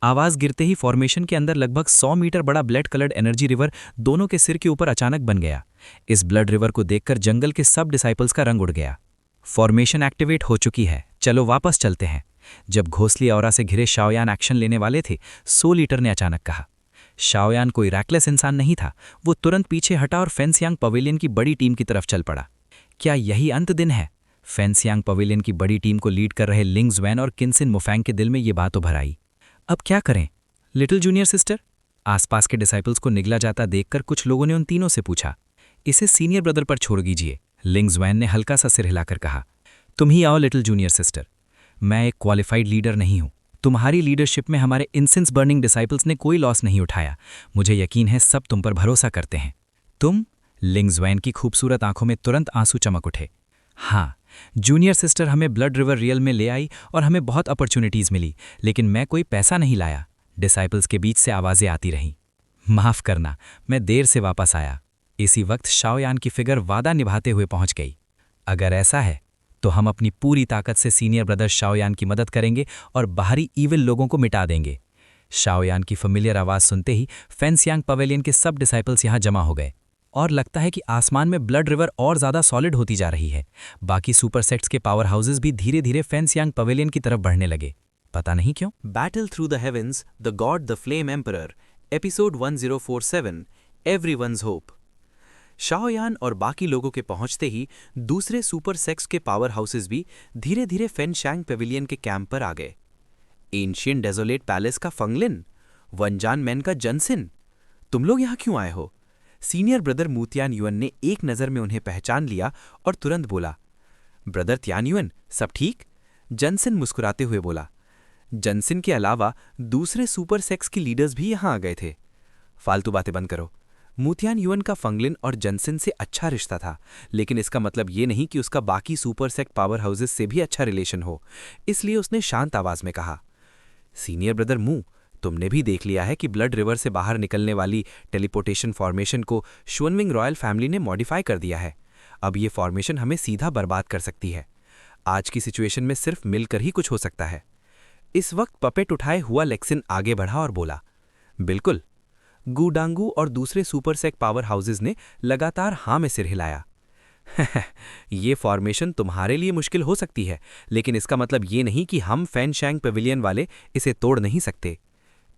आवाज गिरते ही फॉर्मेशन के अंदर लगभग 100 मीटर बड़ा ब्लड कलर्ड एनर्जी रिवर दोनों के सिर के ऊपर अचानक बन गया। इस ब्लड रिवर को देखकर जंगल के सब डिसाइपल्स का रंग उड़ गया। फॉर्मेशन एक्टिवेट हो चुकी है, चलो वापस चलते हैं। जब घोंसली ऑरा से घिरे शाओयान एक्शन लेने वाले थे, सोल ईटर ने अचानक कहा। शाओयान कोई रैकलेस इंसान नहीं था। वो तुरंत पीछे हटा और फेंसियांग पवेलियन की बड़ी टीम की तरफ चल पड़ा। क्या यही अंत दिन है? फेंसियांग पवेलियन की बड़ी टीम को लीड कर रहे लिंग ज़्वेन और किन्सिन मोफैंग के दिल में ये बात उभर आई। अब क्या करें? Little junior sister? आसपास के डिसाइपल्स को निगला जाता देखकर कुछ लोगों ने उन तीनों से पूछा। इसे सीनियर ब्रदर पर छोड़ दीजिए, लिंग ज़्वेन ने हल्का सा सिर हिलाकर कहा। तुम ही आओ लिटिल जूनियर सिस्टर। मैं एक क्वालिफाइड लीडर नहीं हूं। तुम्हारी लीडरशिप में हमारे इंसेंस बर्निंग डिसाइपल्स ने कोई लॉस नहीं उठाया। मुझे यकीन है सब तुम पर भरोसा करते हैं। तुम? लिंग ज़्वेन की खूबसूरत आंखों में तुरंत आंसू चमक उठे। हाँ, जूनियर सिस्टर हमें ब्लड रिवर रियल में ले आई और हमें बहुत अपॉर्चुनिटीज़ मिली, लेकिन मैं कोई पैसा नहीं लाया। डिसाइपल्स के बीच से आवाज़ें आती रहीं। माफ़ करना, मैं देर से वापस आया। इसी वक्त शाओयान की फिगर वादा निभाते हुए पहुंच गई। अगर ऐसा है तो हम अपनी पूरी ताकत से सीनियर ब्रदर शाओयान की मदद करेंगे और बाहरी ईविल लोगों को मिटा देंगे। शाओयान की फेमिलियर आवाज़ सुनते ही फेंसियांग पवेलियन के सब डिसाइपल्स यहाँ जमा हो गए, और लगता है कि आसमान में ब्लड रिवर और ज़्यादा सॉलिड होती जा रही है। बाकी सुपर सेक्ट्स के पावर हाउसेस भी धीरे धीरे फेंसियांग पवेलियन की तरफ बढ़ने लगे। पता नहीं क्यों। Battle through the heavens, the God the flame emperor, episode 1047, everyone's hope. Xiaoyan और बाकी लोगों के पहुंचते ही दूसरे सुपर सेक्ट्स के पावर हाउसेस भी धीरे धीरे फेंशियांग पेविलियन के कैंप पर आ गए। एंशियंट डेजोलेट पैलेस का फंगलिन, वनजान मैन का जनसिन, तुम लोग यहाँ क्यों आए हो? सीनियर ब्रदर मू तियानयुएन ने एक नज़र में उन्हें पहचान लिया और तुरंत बोला। ब्रदर तियानयुएन, सब ठीक? जनसिन मुस्कुराते हुए बोला। जनसिन के अलावा दूसरे सुपर सेक्ट्स की लीडर्स भी यहाँ आ गए थे। फालतू बातें बंद करो। मू तियानयुएन का फंगलिन और जनसिन से अच्छा रिश्ता था, लेकिन इसका मतलब ये नहीं कि उसका बाकी सुपर सेक्ट पावर हाउसेस से भी अच्छा रिलेशन हो। इसलिए उसने शांत आवाज में कहा, सीनियर ब्रदर मू, तुमने भी देख लिया है कि ब्लड रिवर से बाहर निकलने वाली टेलीपोर्टेशन फॉर्मेशन को शुअनविंग रॉयल फैमिली ने मॉडिफाई कर दिया है। अब ये फॉर्मेशन हमें सीधा बर्बाद कर सकती है। आज की सिचुएशन में सिर्फ मिलकर ही कुछ हो सकता है। इस वक्त पपेट उठाए हुआ लेक्सिन आगे बढ़ा और बोला, बिल्कुल। गूडांगू और दूसरे सुपरसेक पावर हाउसेस ने लगातार हाँ में सिर हिलाया। ये फॉर्मेशन तुम्हारे लिए मुश्किल हो सकती है, लेकिन इसका मतलब ये नहीं कि हम फैनशैंग पेविलियन वाले इसे तोड़ नहीं सकते।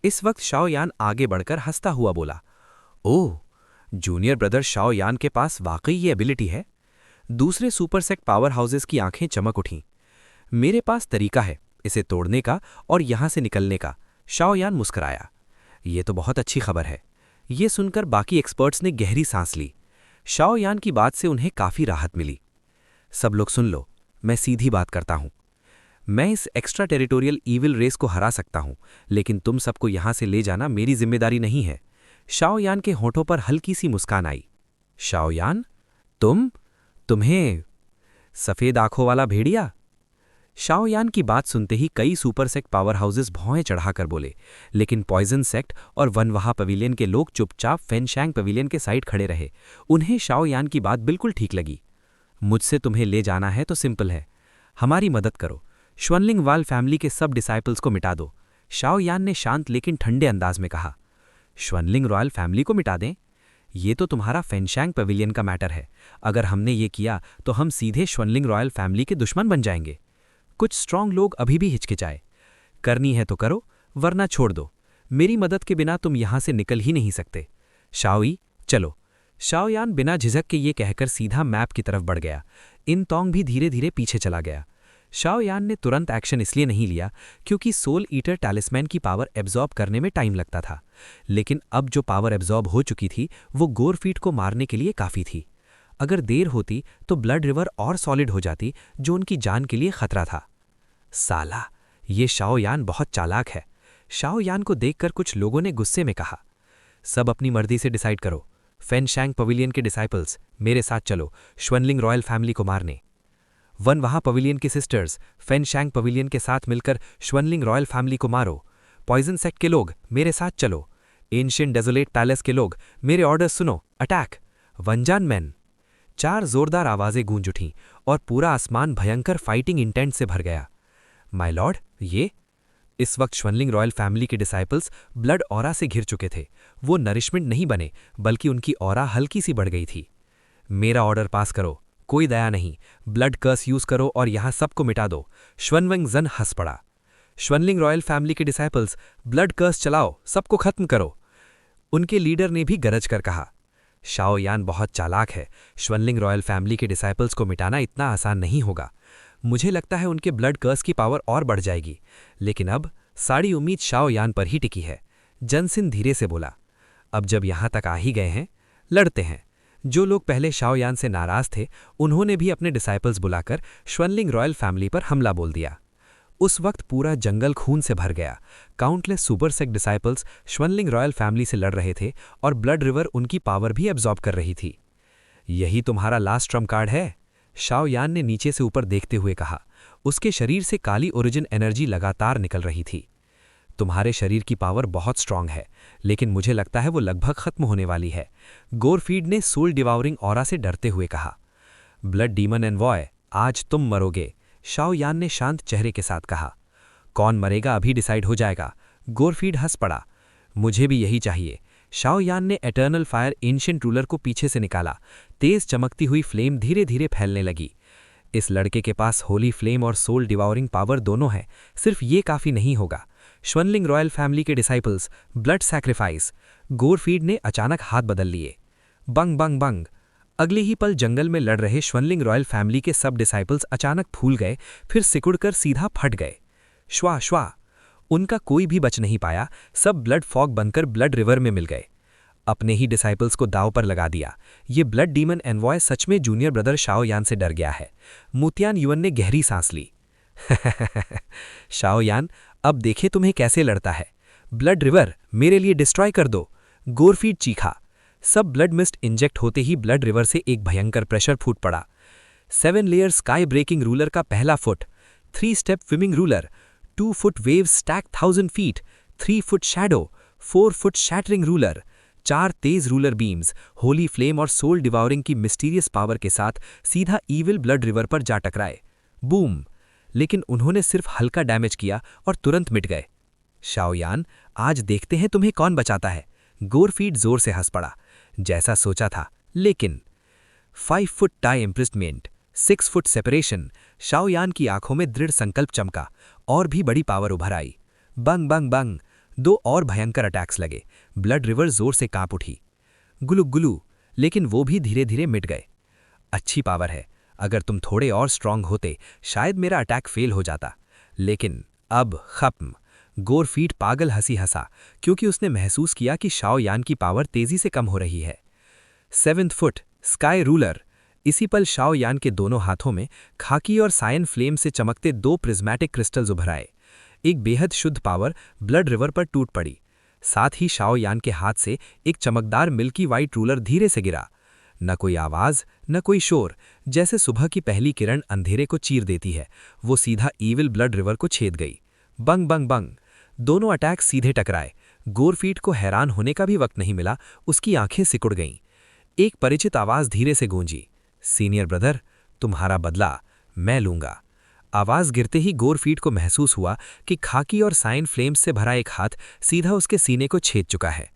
इस वक्त शाओयान आगे बढ़कर हंसता हुआ बोला, ओह, जूनियर ब्रदर शाओयान के पास वाकई ये एबिलिटी है। दूसरे सुपरसेक पावर हाउसेस की आंखें चमक उठीं। मेरे पास तरीका है इसे तोड़ने का और यहां से निकलने का। शाओयान मुस्कुराया। ये तो बहुत अच्छी खबर है। ये सुनकर बाकी एक्सपर्ट्स ने गहरी सांस ली। शाओयान की बात से उन्हें काफी राहत मिली। सब लोग सुन लो, मैं सीधी बात करता हूं। मैं इस एक्स्ट्रा टेरिटोरियल ईविल रेस को हरा सकता हूं, लेकिन तुम सबको यहां से ले जाना मेरी जिम्मेदारी नहीं है। शाओयान के होठों पर हल्की सी मुस्कान आई। शाओयान, तुम्हें सफेद आंखों वाला भेड़िया? शाओयान की बात सुनते ही कई सुपरसेक्ट पावर हाउसेस भौएं चढ़ाकर बोले, लेकिन पॉइजन सेक्ट और वनवाहा पवेलियन के लोग चुपचाप फेनशैंग पवेलियन के साइड खड़े रहे। उन्हें शाओयान की बात बिल्कुल ठीक लगी। मुझसे तुम्हें ले जाना है तो सिंपल है, हमारी मदद करो। श्वनलिंग वाल फैमिली के सब डिसाइपल्स को मिटा दो। शाओयान ने शांत लेकिन ठंडे अंदाज में कहा। श्वनलिंग रॉयल फैमिली को मिटा दें? ये तो तुम्हारा फेनशैंग पवेलियन का मैटर है। अगर हमने ये किया तो हम सीधे श्वनलिंग रॉयल फैमिली के दुश्मन बन जाएंगे। कुछ स्ट्रांग लोग अभी भी हिचकिचाए। करनी है तो करो, वरना छोड़ दो। मेरी मदद के बिना तुम यहां से निकल ही नहीं सकते। शाओई, चलो। शाओयान बिना झिझक के ये कहकर सीधा मैप की तरफ बढ़ गया। इन तोंग भी धीरे धीरे पीछे चला गया। शाओयान ने तुरंत एक्शन इसलिए नहीं लिया क्योंकि सोल ईटर टैलिस्मैन की पावर एब्जॉर्ब करने में टाइम लगता था, लेकिन अब जो पावर एब्जॉर्ब हो चुकी थी वो गोरफीट को मारने के लिए काफ़ी थी। अगर देर होती तो ब्लड रिवर और सॉलिड हो जाती, जो उनकी जान के लिए खतरा था। साला, ये शाओयान बहुत चालाक है। शाओयान को देखकर कुछ लोगों ने गुस्से में कहा। सब अपनी मर्जी से डिसाइड करो। फेनशैंग पवेलियन के डिसाइपल्स, मेरे साथ चलो श्वनलिंग रॉयल फैमिली को मारने। वनवाहा पवेलियन के सिस्टर्स, फेनशैंग पवेलियन के साथ मिलकर श्वनलिंग रॉयल फैमिली को मारो। पॉइजन सेक्ट के लोग, मेरे साथ चलो। एंशिएंट डेजोलेट पैलेस के लोग, मेरे ऑर्डर सुनो, अटैक। वनजान मैन। 4 जोरदार आवाजें गूंज उठीं और पूरा आसमान भयंकर फाइटिंग इंटेंट से भर गया। माय लॉर्ड, ये? इस वक्त श्वनलिंग रॉयल फैमिली के डिसाइपल्स ब्लड ऑरा से घिर चुके थे। वो नरिशमेंट नहीं बने, बल्कि उनकी ऑरा हल्की सी बढ़ गई थी। मेरा ऑर्डर पास करो, कोई दया नहीं। ब्लड कर्स यूज करो और यहां सबको मिटा दो। श्वनवेंग जन हंस पड़ा। श्वनलिंग रॉयल फैमिली के डिसाइपल्स, ब्लड कर्स चलाओ, सबको खत्म करो। उनके लीडर ने भी गरज कर कहा। शाओयान बहुत चालाक है। श्वनलिंग रॉयल फैमिली के डिसाइपल्स को मिटाना इतना आसान नहीं होगा। मुझे लगता है उनके ब्लड कर्स की पावर और बढ़ जाएगी, लेकिन अब सारी उम्मीद शाओयान पर ही टिकी है। जनसिन धीरे से बोला, अब जब यहां तक आ ही गए हैं, लड़ते हैं। जो लोग पहले शाओयान से नाराज थे, उन्होंने भी अपने डिसाइपल्स बुलाकर श्वनलिंग रॉयल फैमिली पर हमला बोल दिया। उस वक्त पूरा जंगल खून से भर गया। काउंटलेस सुपरसेक्ट डिसाइपल्स श्वनलिंग रॉयल फैमिली से लड़ रहे थे और ब्लड रिवर उनकी पावर भी एब्जॉर्ब कर रही थी। यही तुम्हारा लास्ट ट्रम्प कार्ड है? शाओयान ने नीचे से ऊपर देखते हुए कहा। उसके शरीर से काली ओरिजिन एनर्जी लगातार निकल रही थी। तुम्हारे शरीर की पावर बहुत स्ट्रांग है, लेकिन मुझे लगता है वो लगभग खत्म होने वाली है। गोरफीड ने सोल डिवाउरिंग ऑरा से डरते हुए कहा। ब्लड डीमन एनवॉय, आज तुम मरोगे, शाओयान ने शांत चेहरे के साथ कहा। कौन मरेगा अभी डिसाइड हो जाएगा। गोरफीड हंस पड़ा। मुझे भी यही चाहिए। शाओयान ने एटर्नल फायर एंशिएंट रूलर को पीछे से निकाला। तेज चमकती हुई फ्लेम धीरे धीरे फैलने लगी। इस लड़के के पास होली फ्लेम और सोल डिवाउरिंग पावर दोनों है। सिर्फ ये काफी नहीं होगा। श्वनलिंग रॉयल फैमिली के डिसाइपल्स, ब्लड सैक्रिफाइस। गोरफीड ने अचानक हाथ बदल लिए। बंग बंग बंग। अगले ही पल जंगल में लड़ रहे श्वनलिंग रॉयल फैमिली के सब डिसाइपल्स अचानक फूल गए, फिर सिकुड़कर सीधा फट गए। श्वा श्वा। उनका कोई भी बच नहीं पाया। सब ब्लड फॉग बनकर ब्लड रिवर में मिल गए। अपने ही डिसाइपल्स को दाव पर लगा दिया। ये ब्लड डीमन एनवॉय सच में जूनियर ब्रदर शाओयान से डर गया है। मुतियान युवन ने गहरी सांस ली। शाओयान, अब देखे तुम्हें कैसे लड़ता है। ब्लड रिवर मेरे लिए डिस्ट्रॉय कर दो। गोरफीड चीखा। सब ब्लड मिस्ट इंजेक्ट होते ही ब्लड रिवर से एक भयंकर प्रेशर फूट पड़ा। 7 लेयर स्काई ब्रेकिंग रूलर का पहला foot, 3 step swimming ruler, 2 foot wave stack 1000 feet, 3 foot shadow, 4 foot shattering ruler, 4 तेज रूलर बीम्स, होली फ्लेम और सोल डिवाउरिंग की मिस्टीरियस पावर के साथ सीधा ईविल ब्लड रिवर पर जा टकराए। बूम! लेकिन उन्होंने सिर्फ हल्का डैमेज किया और तुरंत मिट गए। शाओयान, आज देखते हैं तुम्हें कौन बचाता है। गोरफीड जोर से हंस पड़ा। जैसा सोचा था, लेकिन 5 foot tie imprisonment, 6 foot separation. Xiaoyan की आंखों में दृढ़ संकल्प चमका और भी बड़ी पावर उभर आई। बंग बंग बंग! 2 और भयंकर अटैक्स लगे। ब्लड रिवर जोर से कांप उठी। गुलुक गुलू! लेकिन वो भी धीरे धीरे मिट गए। अच्छी पावर है। अगर तुम थोड़े और स्ट्रांग होते शायद मेरा अटैक फेल हो जाता, लेकिन अब खत्म। गोरफीड पागल हंसी हंसा क्योंकि उसने महसूस किया कि शाओयान की पावर तेजी से कम हो रही है। 7th foot sky ruler! इसी पल शाओयान के दोनों हाथों में खाकी और सायन फ्लेम से चमकते 2 प्रिज्मेटिक क्रिस्टल्स उभर आए। एक बेहद शुद्ध पावर ब्लड रिवर पर टूट पड़ी। साथ ही शाओयान के हाथ से एक चमकदार मिल्की वाइट रूलर धीरे से गिरा। न कोई आवाज, न कोई शोर, जैसे सुबह की पहली किरण अंधेरे को चीर देती है। वो सीधा ईविल ब्लड रिवर को छेद गई। बंग बंग बंग! दोनों अटैक सीधे टकराए। गोरफीड को हैरान होने का भी वक्त नहीं मिला, उसकी आंखें सिकुड़ गईं। एक परिचित आवाज धीरे से गूंजी, सीनियर ब्रदर, तुम्हारा बदला मैं लूंगा। आवाज गिरते ही गोरफीड को महसूस हुआ कि खाकी और साइन फ्लेम्स से भरा एक हाथ सीधा उसके सीने को छेद चुका है।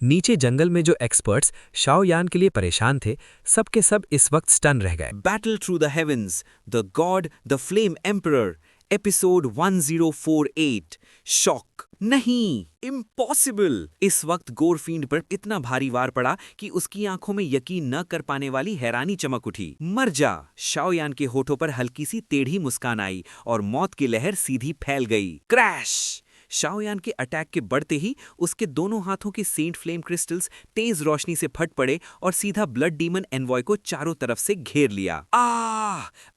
नीचे जंगल में जो एक्सपर्ट्स शाओयान के लिए परेशान थे, सब के सब इस वक्त स्टन रह गए। Battle Through the Heavens, The God, The Flame Emperor, episode 1048, shock. नहीं, इम्पॉसिबल! इस वक्त गोरफीड पर इतना भारी वार पड़ा कि उसकी आंखों में यकीन न कर पाने वाली हैरानी चमक उठी। मर जा! शाओयान के होठों पर हल्की सी टेढ़ी मुस्कान आई और मौत की लहर सीधी फैल गई। क्रैश! शाओयान के अटैक के बढ़ते ही उसके दोनों हाथों के सेंट फ्लेम क्रिस्टल्स तेज रोशनी से फट पड़े और सीधा ब्लड डीमन एनवॉय को चारों तरफ से घेर लिया।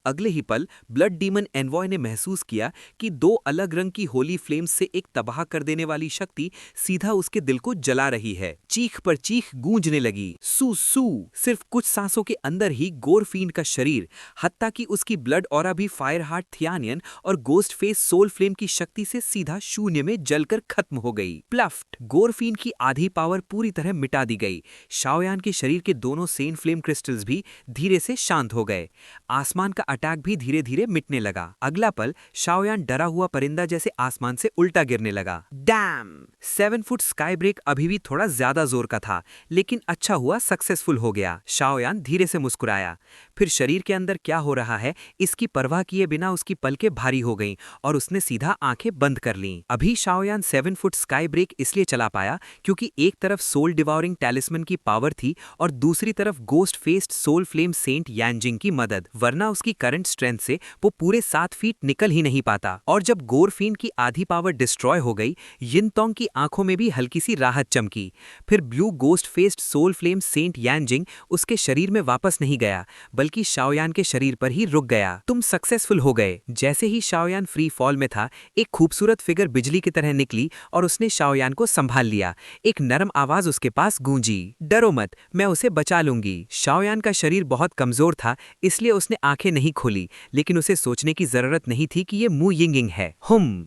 अगले ही पल ब्लड डीमन एनवॉय ने महसूस किया कि 2 अलग रंग की होली फ्लेम्स से एक तबाह कर देने वाली शक्ति सीधा उसके दिल को जला रही है। चीख पर चीख गूंजने लगी। सू सू! सिर्फ कुछ सांसों के अंदर ही गोरफीड का शरीर, हत्ता कि उसकी ब्लड ऑरा भी फायर हार्ट थियानियन और गोस्ट फेस सोल फ्लेम की शक्ति से सीधा शून्य में जलकर खत्म हो गई। प्लफ्ट! गोरफीड की आधी पावर पूरी तरह मिटा दी गई। शाओयान के शरीर के दोनों सेंट फ्लेम क्रिस्टल्स भी धीरे से शांत हो गए। आसमान का अटैक भी धीरे धीरे मिटने लगा। अगला पल शाओयान डरा हुआ परिंदा जैसे आसमान से उल्टा गिरने लगा। डैम! 7 फुट स्काई ब्रेक अभी भी थोड़ा ज्यादा जोर का था, लेकिन अच्छा हुआ सक्सेसफुल हो गया। शाओयान धीरे से मुस्कुराया। फिर शरीर के अंदर क्या हो रहा है इसकी परवाह किए बिना उसकी पलकें भारी हो गईं और उसने सीधा आंखें बंद कर लीं। अभी शाओयान 7 फुट स्काई ब्रेक इसलिए चला पाया क्योंकि एक तरफ सोल डिवाउरिंग टैलिस्मन की पावर थी और दूसरी तरफ ghost faced soul flame saint Yanjing की मदद, वरना उसकी करंट स्ट्रेंथ से वो पूरे 7 फीट निकल ही नहीं पाता। और जब गोरफीड की आधी पावर डिस्ट्रॉय हो गई, यिनतोंग की आंखों में भी हल्की सी राहत चमकी। फिर blue ghost faced soul flame saint Yanjing उसके शरीर में वापस नहीं गया, बल्कि शाओयान के शरीर पर ही रुक गया। तुम सक्सेसफुल हो गए। जैसे ही शाओयान फ्री फॉल में था, एक खूबसूरत फिगर बिजली की तरह निकली और उसने शाओयान को संभाल लिया। एक नरम आवाज उसके पास गूंजी, डरो मत, मैं उसे बचा लूंगी। शाओयान का शरीर बहुत कमजोर था, इसलिए उसने आंखें नहीं खोली, लेकिन उसे सोचने की जरूरत नहीं थी कि ये मू यिंगिंग है।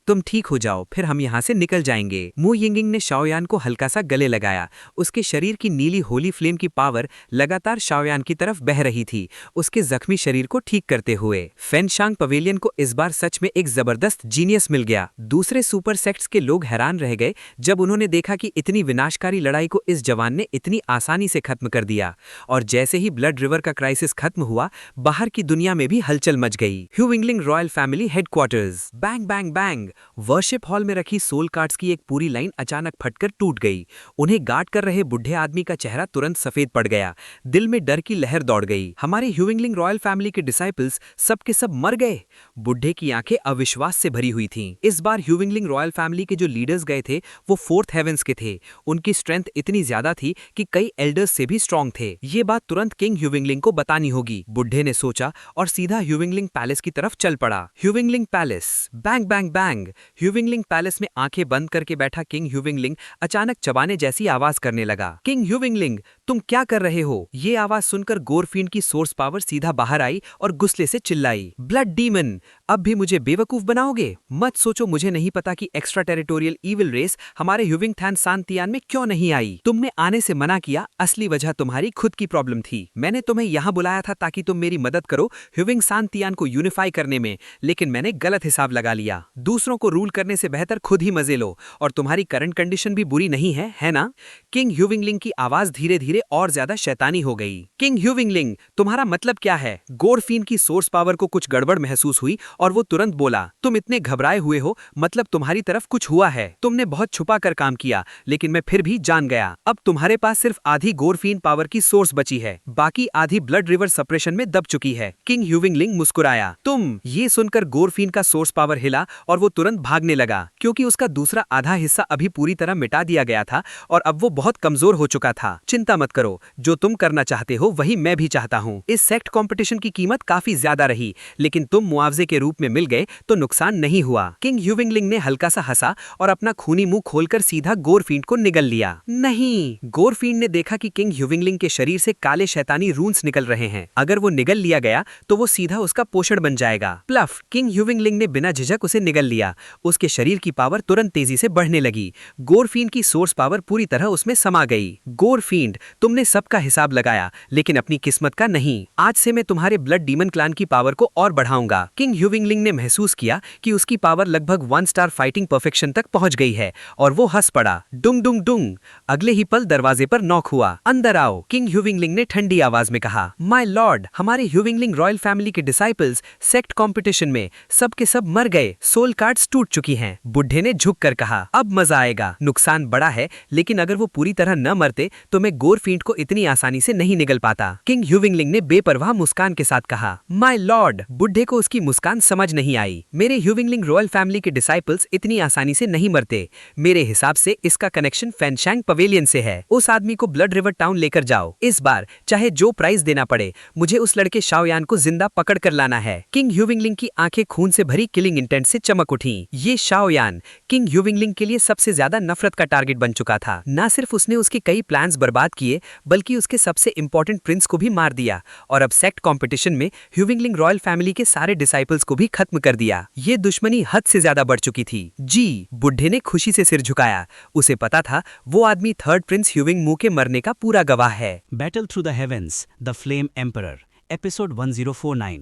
तुम ठीक हो जाओ, फिर हम यहाँ से निकल जाएंगे। मू यिंगिंग ने शाओयान को हल्का सा गले लगाया। उसके शरीर की नीली होली फ्लेम की पावर लगातार शाओयान की तरफ बह रही थी, उसके जख्मी शरीर को ठीक करते हुए। फेनशांग पवेलियन को इस बार सच में एक जबरदस्त जीनियस मिल गया। दूसरे सुपर सेक्ट्स के लोग हैरान रह गए जब उन्होंने देखा कि इतनी विनाशकारी लड़ाई को इस जवान ने इतनी आसानी से खत्म कर दिया। और जैसे ही ब्लड रिवर का क्राइसिस खत्म हुआ, बाहर की दुनिया में भी हलचल मच गई। Huiwingling royal family headquarters. Bang bang bang! Worship hall में रखी सोल कार्ड्स की एक पूरी लाइन अचानक फटकर टूट गई। उन्हें गार्ड कर रहे बुढ़े आदमी का चेहरा तुरंत सफेद पड़ गया। दिल में डर की लहर दौड़ गई। हमारे ह्यूविंगलिंग रॉयल फैमिली के डिसाइपल्स सब के सब मर गए। बुढ़े की आंखें अविश्वास से भरी हुई थीं। इस बार ह्यूविंगलिंग रॉयल फैमिली के जो लीडर्स गए थे वो 4th हेवेंस के थे। उनकी स्ट्रेंथ इतनी ज्यादा थी कि कई एल्डर्स से भी स्ट्रांग थे। ये बात तुरंत किंग ह्यूविंगलिंग को बतानी होगी, बुढ़े ने सोचा और सीधा ह्यूविंगलिंग पैलेस की तरफ चल पड़ा। Huiwingling palace. Bang bang bang! Huiwingling palace में आंखें बंद करके बैठा किंग ह्यूविंगलिंग अचानक चबाने जैसी आवाज करने लगा। किंग ह्यूविंगलिंग, तुम क्या कर रहे हो? ये आवाज सुनकर गोरफीड की सोर्स पावर सीधा बाहर आई और गुस्से से चिल्लाई, ब्लड डीमन! अब भी मुझे बेवकूफ बनाओगे? मत सोचो मुझे नहीं पता कि एक्स्ट्रा टेरिटोरियल ईविल रेस हमारे ह्यूविंगथैन सांतियान में क्यों नहीं आई। तुमने आने से मना किया, असली वजह तुम्हारी खुद की प्रॉब्लम थी। मैंने तुम्हें यहाँ बुलाया था ताकि तुम मेरी मदद करो ह्यूविंग सांतियान को यूनिफाई करने में, लेकिन मैंने गलत हिसाब लगा लिया। दूसरों को रूल करने से बेहतर खुद ही मजे लो, और तुम्हारी करंट कंडीशन भी बुरी नहीं है ना? किंग ह्यूविंगलिंग की आवाज धीरे धीरे और ज्यादा शैतानी हो गई। किंग ह्यूविंगलिंग, तुम्हारा मतलब क्या है? गोरफीन की सोर्स पावर को कुछ गड़बड़ महसूस हुई और वो तुरंत बोला, तुम इतने घबराए हुए हो, मतलब तुम्हारी तरफ कुछ हुआ है। तुमने बहुत छुपा कर काम किया, लेकिन मैं फिर भी जान गया। अब तुम्हारे पास सिर्फ आधी गोरफीन पावर की सोर्स बची है, बाकी आधी ब्लड रिवर सप्रेशन में दब चुकी है। किंग ह्यूविंगलिंग मुस्कुराया। तुम, ये सुनकर गोरफीन का सोर्स पावर हिला और वो तुरंत भागने लगा, क्योंकि उसका दूसरा आधा हिस्सा अभी पूरी तरह मिटा दिया गया था और अब वो बहुत कमजोर हो चुका था। चिंता मत करो, जो तुम करना चाहते हो वही मैं भी चाहता हूँ। इस सेक्ट कंपटीशन की कीमत काफी ज्यादा रही, लेकिन तुम मुआवजे के रूप में मिल गए तो नुकसान नहीं हुआ। किंग ह्यूविंगलिंग ने हल्का सा हंसा और अपना खूनी मुंह खोलकर सीधा गोरफींड को निगल लिया। नहीं, गोरफींड ने देखा कि किंग ह्यूविंगलिंग के शरीर से काले शैतानी रून्स निकल रहे हैं। अगर वो निगल लिया गया तो वो सीधा उसका पोषण बन जाएगा। प्लफ, किंग ह्यूविंगलिंग ने बिना झिझक उसे निगल लिया। उसके शरीर की पावर तुरंत तेजी से बढ़ने लगी। गोरफींड की सोर्स पावर पूरी तरह उसमें समा गई। गोरफींड, तुमने सबका हिसाब लगाया, लेकिन अपनी किस्मत का नहीं। आज से मैं तुम्हारे ब्लड डीमन क्लान की पावर को और बढ़ाऊंगा। किंग ह्यूविंगलिंग ने महसूस किया कि उसकी पावर लगभग 1 स्टार फाइटिंग परफेक्शन तक पहुंच गई है और वो हंस पड़ा। डुंग डुंग डुंग। अगले ही पल दरवाजे पर नॉक हुआ। अंदर आओ, किंग ह्यूविंगलिंग ने ठंडी आवाज में कहा। माय लॉर्ड, हमारे ह्यूविंगलिंग रॉयल फैमिली के डिसाइपल्स सेक्ट कंपटीशन में सब के सब मर गए। सोल कार्ड्स टूट चुकी हैं। बुढ़े ने झुक कर कहा। अब मजा आएगा। नुकसान बड़ा है, लेकिन अगर वो पूरी तरह न मरते तो मैं गोरफींड को इतनी आसानी से नहीं निगल पाता। किंग ह्यूविंगलिंग ने बेपरवाह मुस्कान के साथ कहा। माय लॉर्ड, बुढ़े को उसकी मुस्कान समझ नहीं आई। मेरे ह्यूविंगलिंग रॉयल फैमिली के डिसाइपल्स इतनी आसानी से नहीं मरते। मेरे हिसाब से इसका कनेक्शन फेनशैंग पवेलियन से है। उस आदमी को ब्लड रिवर टाउन लेकर जाओ। इस बार चाहे जो प्राइस देना पड़े, मुझे उस लड़के शाओयान को जिंदा पकड़ कर लाना है। किंग ह्यूविंगलिंग की आंखें खून से भरी किलिंग इंटेंट से चमक उठी। ये शाओयान किंग ह्यूविंगलिंग के लिए सबसे ज्यादा नफरत का टारगेट बन चुका था। न सिर्फ उसने उसके कई प्लान्स बर्बाद किए, बल्कि उसके सबसे इंपॉर्टेंट प्रिंस को भी मार दिया और अब सेक्ट कंपटीशन में ह्यूविंगलिंग रॉयल फैमिली के सारे डिसाइपल्स को भी खत्म कर दिया। ये दुश्मनी हद से ज्यादा बढ़ चुकी थी। जी, बुढ़े ने खुशी से सिर झुकाया। उसे पता था वो आदमी थर्ड प्रिंस ह्यूविंग मू के मरने का पूरा गवाह है। Battle through the heavens, the flame emperor, episode 1049।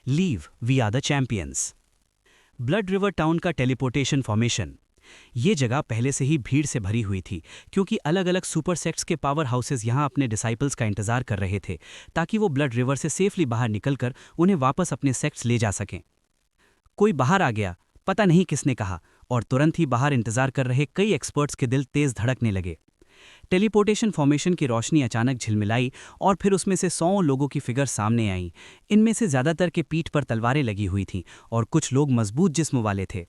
Leave, we are the champions. Blood river town का टेलीपोर्टेशन फॉर्मेशन। ये जगह पहले से ही भीड़ से भरी हुई थी, क्योंकि अलग अलग सुपर सेक्ट्स के पावर हाउसेस यहाँ अपने डिसाइपल्स का इंतजार कर रहे थे, ताकि वो ब्लड रिवर से सेफली बाहर निकलकर उन्हें वापस अपने सेक्ट्स ले जा सकें। कोई बाहर आ गया, पता नहीं किसने कहा, और तुरंत ही बाहर इंतजार कर रहे कई एक्सपर्ट्स के दिल तेज धड़कने लगे। टेलीपोर्टेशन फॉर्मेशन की रोशनी अचानक झिलमिलाई और फिर उसमें से 100 लोगों की फिगर सामने आई। इनमें से ज्यादातर के पीठ पर तलवारें लगी हुई थीं और कुछ लोग मजबूत जिस्म वाले थे।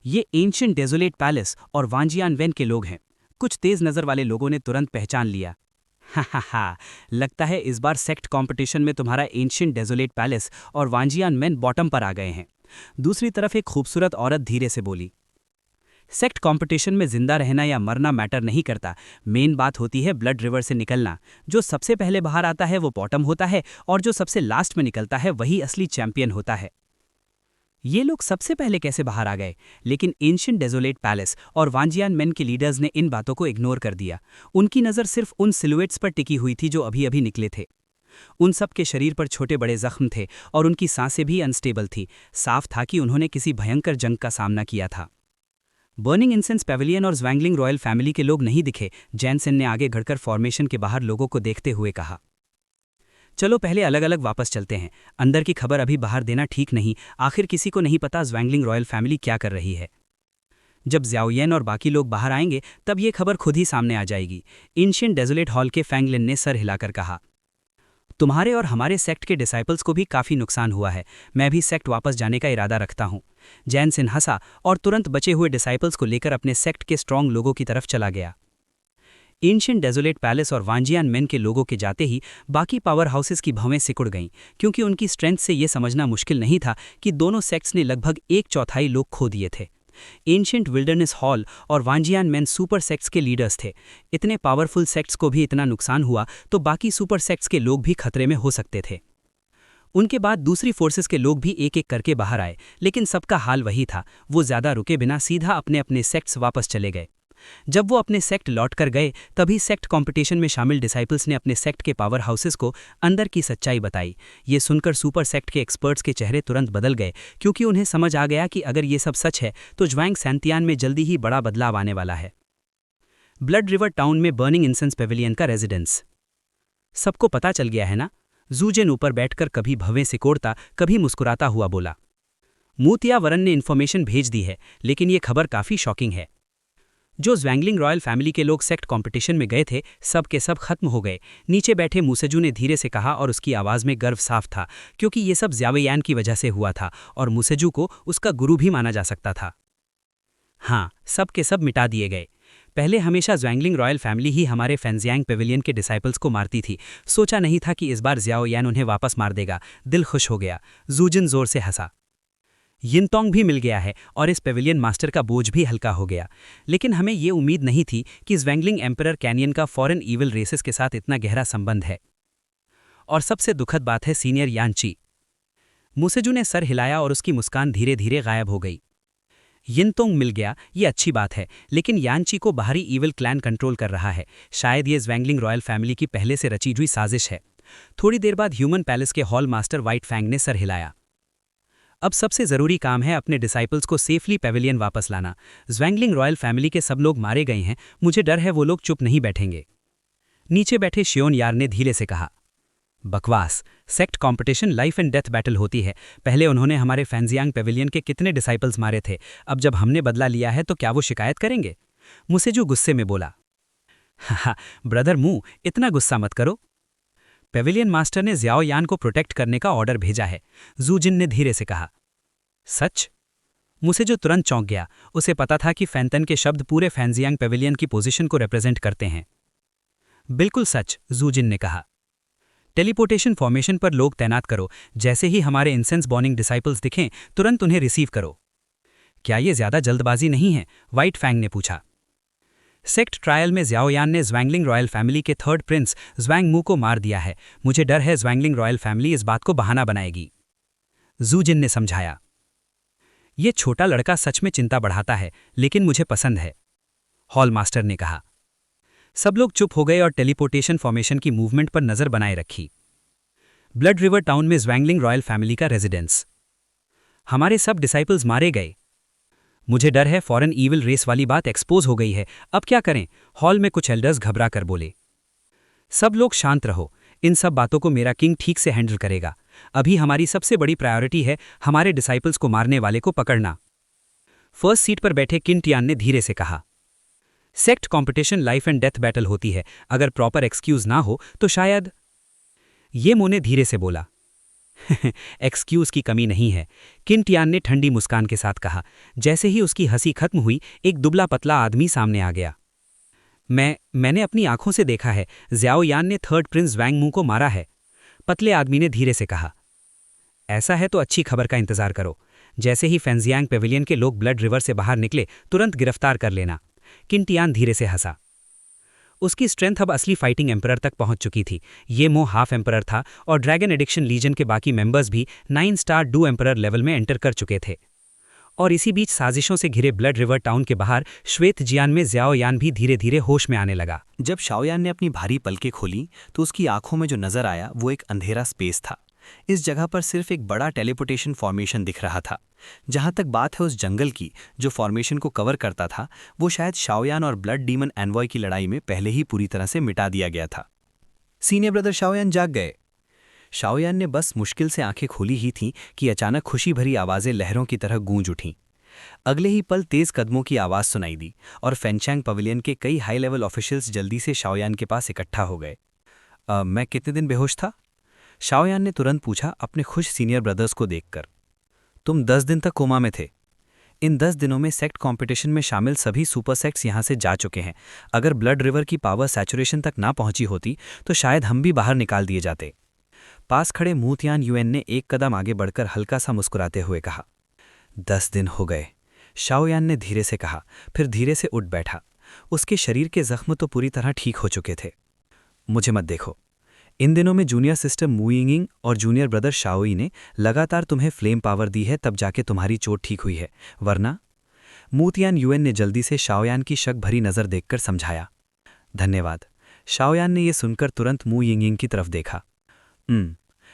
ये एंशिएंट डेजोलेट पैलेस और वांजियान वेन के लोग हैं। कुछ तेज नजर वाले लोगों ने तुरंत पहचान लिया। हा, लगता है इस बार सेक्ट कंपटीशन में तुम्हारा एंशिएंट डेजोलेट पैलेस और वांजियान मेन बॉटम पर आ गए हैं। दूसरी तरफ एक खूबसूरत औरत धीरे से बोली। सेक्ट कंपटीशन में जिंदा रहना या मरना मैटर नहीं करता, मेन बात होती है ब्लड रिवर से निकलना। जो सबसे पहले बाहर आता है वो बॉटम होता है और जो सबसे लास्ट में निकलता है वही असली चैंपियन होता है। ये लोग सबसे पहले कैसे बाहर आ गए? लेकिन एंशिएंट डेजोलेट पैलेस और वांजियान मेन के लीडर्स ने इन बातों को इग्नोर कर दिया। उनकी नज़र सिर्फ उन सिलुएट्स पर टिकी हुई थी जो अभी अभी निकले थे। उन सब के शरीर पर छोटे बड़े जख्म थे और उनकी सांसें भी अनस्टेबल थी। साफ था कि उन्होंने किसी भयंकर जंग का सामना किया था। बर्निंग इंसेंस पेविलियन और ज्वैंगलिंग रॉयल फैमिली के लोग नहीं दिखे। जैनसेन ने आगे घड़कर फॉर्मेशन के बाहर लोगों को देखते हुए कहा, चलो पहले अलग अलग वापस चलते हैं। अंदर की खबर अभी बाहर देना ठीक नहीं। आखिर किसी को नहीं पता ज्वैंगलिंग रॉयल फैमिली क्या कर रही है। जब ज़्याओयेन और बाकी लोग बाहर आएंगे तब ये खबर खुद ही सामने आ जाएगी। एंशिएंट डेजोलेट हॉल के फैंगलिन ने सर हिलाकर कहा, तुम्हारे और हमारे सेक्ट के डिसाइपल्स को भी काफ़ी नुकसान हुआ है। मैं भी सेक्ट वापस जाने का इरादा रखता हूँ। जैनसेन हंसा और तुरंत बचे हुए डिसाइपल्स को लेकर अपने सेक्ट के स्ट्रॉन्ग लोगों की तरफ चला गया। एंशिएंट डेजोलेट पैलेस और वांजियान मेन के लोगों के जाते ही बाकी पावर हाउसेस की भवें सिकुड़ गईं, क्योंकि उनकी स्ट्रेंथ से ये समझना मुश्किल नहीं था कि दोनों सेक्ट्स ने लगभग 1/4 लोग खो दिए थे। एंशिएंट विल्डरनेस हॉल और वांजियान मेन सुपर सेक्ट्स के लीडर्स थे। इतने पावरफुल सेक्ट्स को भी इतना नुकसान हुआ तो बाकी सुपर सेक्ट्स के लोग भी खतरे में हो सकते थे। उनके बाद दूसरी फोर्सेस के लोग भी एक एक करके बाहर आए, लेकिन सबका हाल वही था। वो ज्यादा रुके बिना सीधा अपने अपने सेक्ट्स वापस चले गए। जब वो अपने सेक्ट लौट कर गए, तभी सेक्ट कंपटीशन में शामिल डिसाइपल्स ने अपने सेक्ट के पावर हाउसेस को अंदर की सच्चाई बताई। ये सुनकर सुपर सेक्ट के एक्सपर्ट्स के चेहरे तुरंत बदल गए, क्योंकि उन्हें समझ आ गया कि अगर ये सब सच है तो ज्वांग सैंतियान में जल्दी ही बड़ा बदलाव आने वाला है। ब्लड रिवर टाउन में बर्निंग इंसेंस पेविलियन का रेजिडेंस। सबको पता चल गया है ना? जूजिन ऊपर बैठकर कभी भवें सिकोड़ता, कभी मुस्कुराता हुआ बोला। मूतिया वरन ने इन्फॉर्मेशन भेज दी है, लेकिन ये खबर काफी शॉकिंग है। जो ज्वांगलिंग रॉयल फैमिली के लोग सेक्ट कंपटीशन में गए थे, सब के सब खत्म हो गए। नीचे बैठे मुसेजू ने धीरे से कहा, और उसकी आवाज में गर्व साफ था, क्योंकि ये सब ज़्यावेयान की वजह से हुआ था और मुसेजू को उसका गुरु भी माना जा सकता था। हाँ, सब के सब मिटा दिए गए। पहले हमेशा ज्वांगलिंग रॉयल फैमिली ही हमारे फेंजियांग पेविलियन के डिसाइपल्स को मारती थी। सोचा नहीं था कि इस बार ज़्याओयान उन्हें वापस मार देगा। दिल खुश हो गया। जूजिन जोर से हंसा। यिनतोंग भी मिल गया है और इस पेविलियन मास्टर का बोझ भी हल्का हो गया। लेकिन हमें ये उम्मीद नहीं थी कि ज्वांगलिंग एम्परर कैनियन का फॉरेन ईविल रेसेस के साथ इतना गहरा संबंध है। और सबसे दुखद बात है सीनियर यानची। मुसेजू ने सर हिलाया और उसकी मुस्कान धीरे धीरे गायब हो गई। यिनतोंग मिल गया, ये अच्छी बात है, लेकिन यानची को बाहरी ईविल क्लैन कंट्रोल कर रहा है। शायद ये ज्वांगलिंग रॉयल फैमिली की पहले से रची हुई साजिश है। थोड़ी देर बाद ह्यूमन पैलेस के हॉल मास्टर व्हाइट फैंग ने सर हिलाया। अब सबसे जरूरी काम है अपने डिसाइपल्स को सेफली पेविलियन वापस लाना। ज्वांगलिंग रॉयल फैमिली के सब लोग मारे गए हैं, मुझे डर है वो लोग चुप नहीं बैठेंगे। नीचे बैठे शियोन यार ने धीरे से कहा। बकवास। Sect competition life and death battle होती है। पहले उन्होंने हमारे फेंजियांग पेविलियन के कितने डिसाइपल्स मारे थे, अब जब हमने बदला लिया है तो क्या वो शिकायत करेंगे? मुसेजू गुस्से में बोला। हा, ब्रदर मू, इतना गुस्सा मत करो। पेविलियन मास्टर ने ज़्याओयान को प्रोटेक्ट करने का ऑर्डर भेजा है, जूजिन ने धीरे से कहा। सच? मुसेजू तुरंत चौंक गया। उसे पता था कि फैंतन के शब्द पूरे फेंजियांग पेविलियन की पोजीशन को रिप्रेजेंट करते हैं। बिल्कुल सच, जूजिन ने कहा। टेलीपोर्टेशन फॉर्मेशन पर लोग तैनात करो। जैसे ही हमारे इंसेंस बॉर्निंग डिसाइपल्स दिखें, तुरंत उन्हें रिसीव करो। क्या ये ज्यादा जल्दबाजी नहीं है? व्हाइट फैंग ने पूछा। सेक्ट ट्रायल में ज़्याओयान ने ज्वांगलिंग रॉयल फैमिली के थर्ड प्रिंस ज्वांग मू को मार दिया है। मुझे डर है ज्वांगलिंग रॉयल फैमिली इस बात को बहाना बनाएगी, जूजिन ने समझाया। ये छोटा लड़का सच में चिंता बढ़ाता है, लेकिन मुझे पसंद है, हॉल मास्टर ने कहा। सब लोग चुप हो गए और टेलीपोर्टेशन फॉर्मेशन की मूवमेंट पर नजर बनाए रखी। ब्लड रिवर टाउन में ज्वांगलिंग रॉयल फैमिली का रेजिडेंस। हमारे सब डिसाइपल्स मारे गए। मुझे डर है फॉरेन ईविल रेस वाली बात एक्सपोज हो गई है, अब क्या करें? हॉल में कुछ एल्डर्स घबरा कर बोले। सब लोग शांत रहो, इन सब बातों को मेरा किंग ठीक से हैंडल करेगा। अभी हमारी सबसे बड़ी प्रायोरिटी है हमारे डिसाइपल्स को मारने वाले को पकड़ना। फर्स्ट सीट पर बैठे किन टियान ने धीरे से कहा। Sect competition life and death battle होती है, अगर प्रॉपर एक्सक्यूज ना हो तो शायद। ये मोने धीरे से बोला। एक्सक्यूज की कमी नहीं है, किन टियान ने ठंडी मुस्कान के साथ कहा। जैसे ही उसकी हंसी खत्म हुई, एक दुबला पतला आदमी सामने आ गया। मैंने अपनी आंखों से देखा है, ज़्याओयान ने थर्ड प्रिंस ज्वांग मू को मारा है, पतले आदमी ने धीरे से कहा। ऐसा है तो अच्छी खबर का इंतजार करो। जैसे ही फेंजियांग पेविलियन के लोग ब्लड रिवर से बाहर निकले, तुरंत गिरफ्तार कर लेना। किन टियान धीरे से हंसा। उसकी स्ट्रेंथ अब असली फाइटिंग एम्परर तक पहुंच चुकी थी। ये मो हाफ एम्परर था और ड्रैगन एडिक्शन लीजन के बाकी मेंबर्स भी 9 स्टार डू एम्परर लेवल में एंटर कर चुके थे। और इसी बीच साजिशों से घिरे ब्लड रिवर टाउन के बाहर श्वेत जियान में ज़्याओयान भी धीरे धीरे होश में आने लगा। जब शाओयान ने अपनी भारी पलकें खोली तो उसकी आंखों में जो नजर आया वो एक अंधेरा स्पेस था। इस जगह पर सिर्फ एक बड़ा टेलीपोर्टेशन फॉर्मेशन दिख रहा था। जहां तक बात है उस जंगल की जो फॉर्मेशन को कवर करता था, वो शायद शाओयान और ब्लड डीमन एनवॉय की लड़ाई में पहले ही पूरी तरह से मिटा दिया गया था। सीनियर ब्रदर शाओयान जाग गए। शाओयान ने बस मुश्किल से आंखें खोली ही थीं कि अचानक खुशी भरी आवाजें लहरों की तरह गूंज उठीं। अगले ही पल तेज कदमों की आवाज सुनाई दी और फेंचैंग पवेलियन के कई हाई लेवल ऑफिशियल्स जल्दी से शाओयान के पास इकट्ठा हो गए। मैं कितने दिन बेहोश था? शाओयान ने तुरंत पूछा अपने खुश सीनियर ब्रदर्स को देखकर। तुम 10 दिन तक कोमा में थे। इन 10 दिनों में सेक्ट कंपटीशन में शामिल सभी सुपर सेक्ट्स यहां से जा चुके हैं। अगर ब्लड रिवर की पावर सैचुरेशन तक ना पहुंची होती तो शायद हम भी बाहर निकाल दिए जाते। पास खड़े मूतियान यूएन ने एक कदम आगे बढ़कर हल्का सा मुस्कुराते हुए कहा। 10 दिन हो गए, शाओयान ने धीरे से कहा, फिर धीरे से उठ बैठा। उसके शरीर के जख्म तो पूरी तरह ठीक हो चुके थे। मुझे मत देखो, इन दिनों में जूनियर सिस्टर मू यिंगिंग और जूनियर ब्रदर शाओई ने लगातार तुम्हें फ्लेम पावर दी है, तब जाके तुम्हारी चोट ठीक हुई है, वरना। मू तियानयुएन ने जल्दी से शाओयान की शक भरी नज़र देखकर समझाया। धन्यवाद। शाओयान ने यह सुनकर तुरंत मू यिंगिंग की तरफ देखा।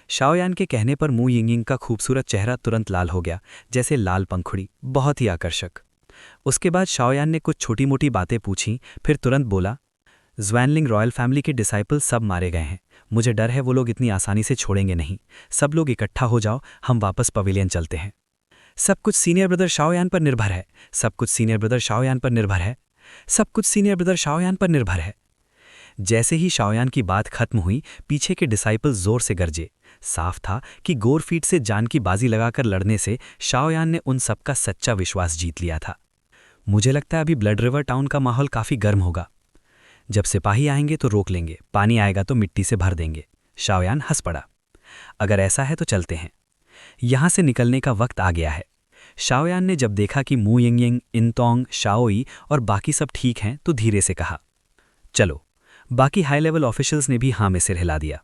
शाओयान के कहने पर मू यिंगिंग का खूबसूरत चेहरा तुरंत लाल हो गया, जैसे लाल पंखुड़ी, बहुत ही आकर्षक। उसके बाद शाओयान ने कुछ छोटी मोटी बातें पूछीं, फिर तुरंत बोला, ज़्वैनलिंग रॉयल फैमिली के डिसाइपल सब मारे गए हैं। मुझे डर है वो लोग इतनी आसानी से छोड़ेंगे नहीं। सब लोग इकट्ठा हो जाओ, हम वापस पवेलियन चलते हैं। सब कुछ सीनियर ब्रदर शाओयान पर निर्भर है। सब कुछ सीनियर ब्रदर शाओयान पर निर्भर है। सब कुछ सीनियर ब्रदर शाओयान पर निर्भर है। जैसे ही शाओयान की बात खत्म हुई, पीछे के डिसाइपल जोर से गरजे। साफ था कि गोरफीट से जान की बाजी लगाकर लड़ने से शाओयान ने उन सबका सच्चा विश्वास जीत लिया था। मुझे लगता है अभी ब्लड रिवर टाउन का माहौल काफ़ी गर्म होगा। जब सिपाही आएंगे तो रोक लेंगे, पानी आएगा तो मिट्टी से भर देंगे। शाओयान हंस पड़ा। अगर ऐसा है तो चलते हैं। यहां से निकलने का वक्त आ गया है। शाओयान ने जब देखा कि मू यिंगिंग, इंतोंग, शाओई और बाकी सब ठीक हैं तो धीरे से कहा, चलो। बाकी हाई लेवल ऑफिशियल्स ने भी हाँ में सिर हिला दिया।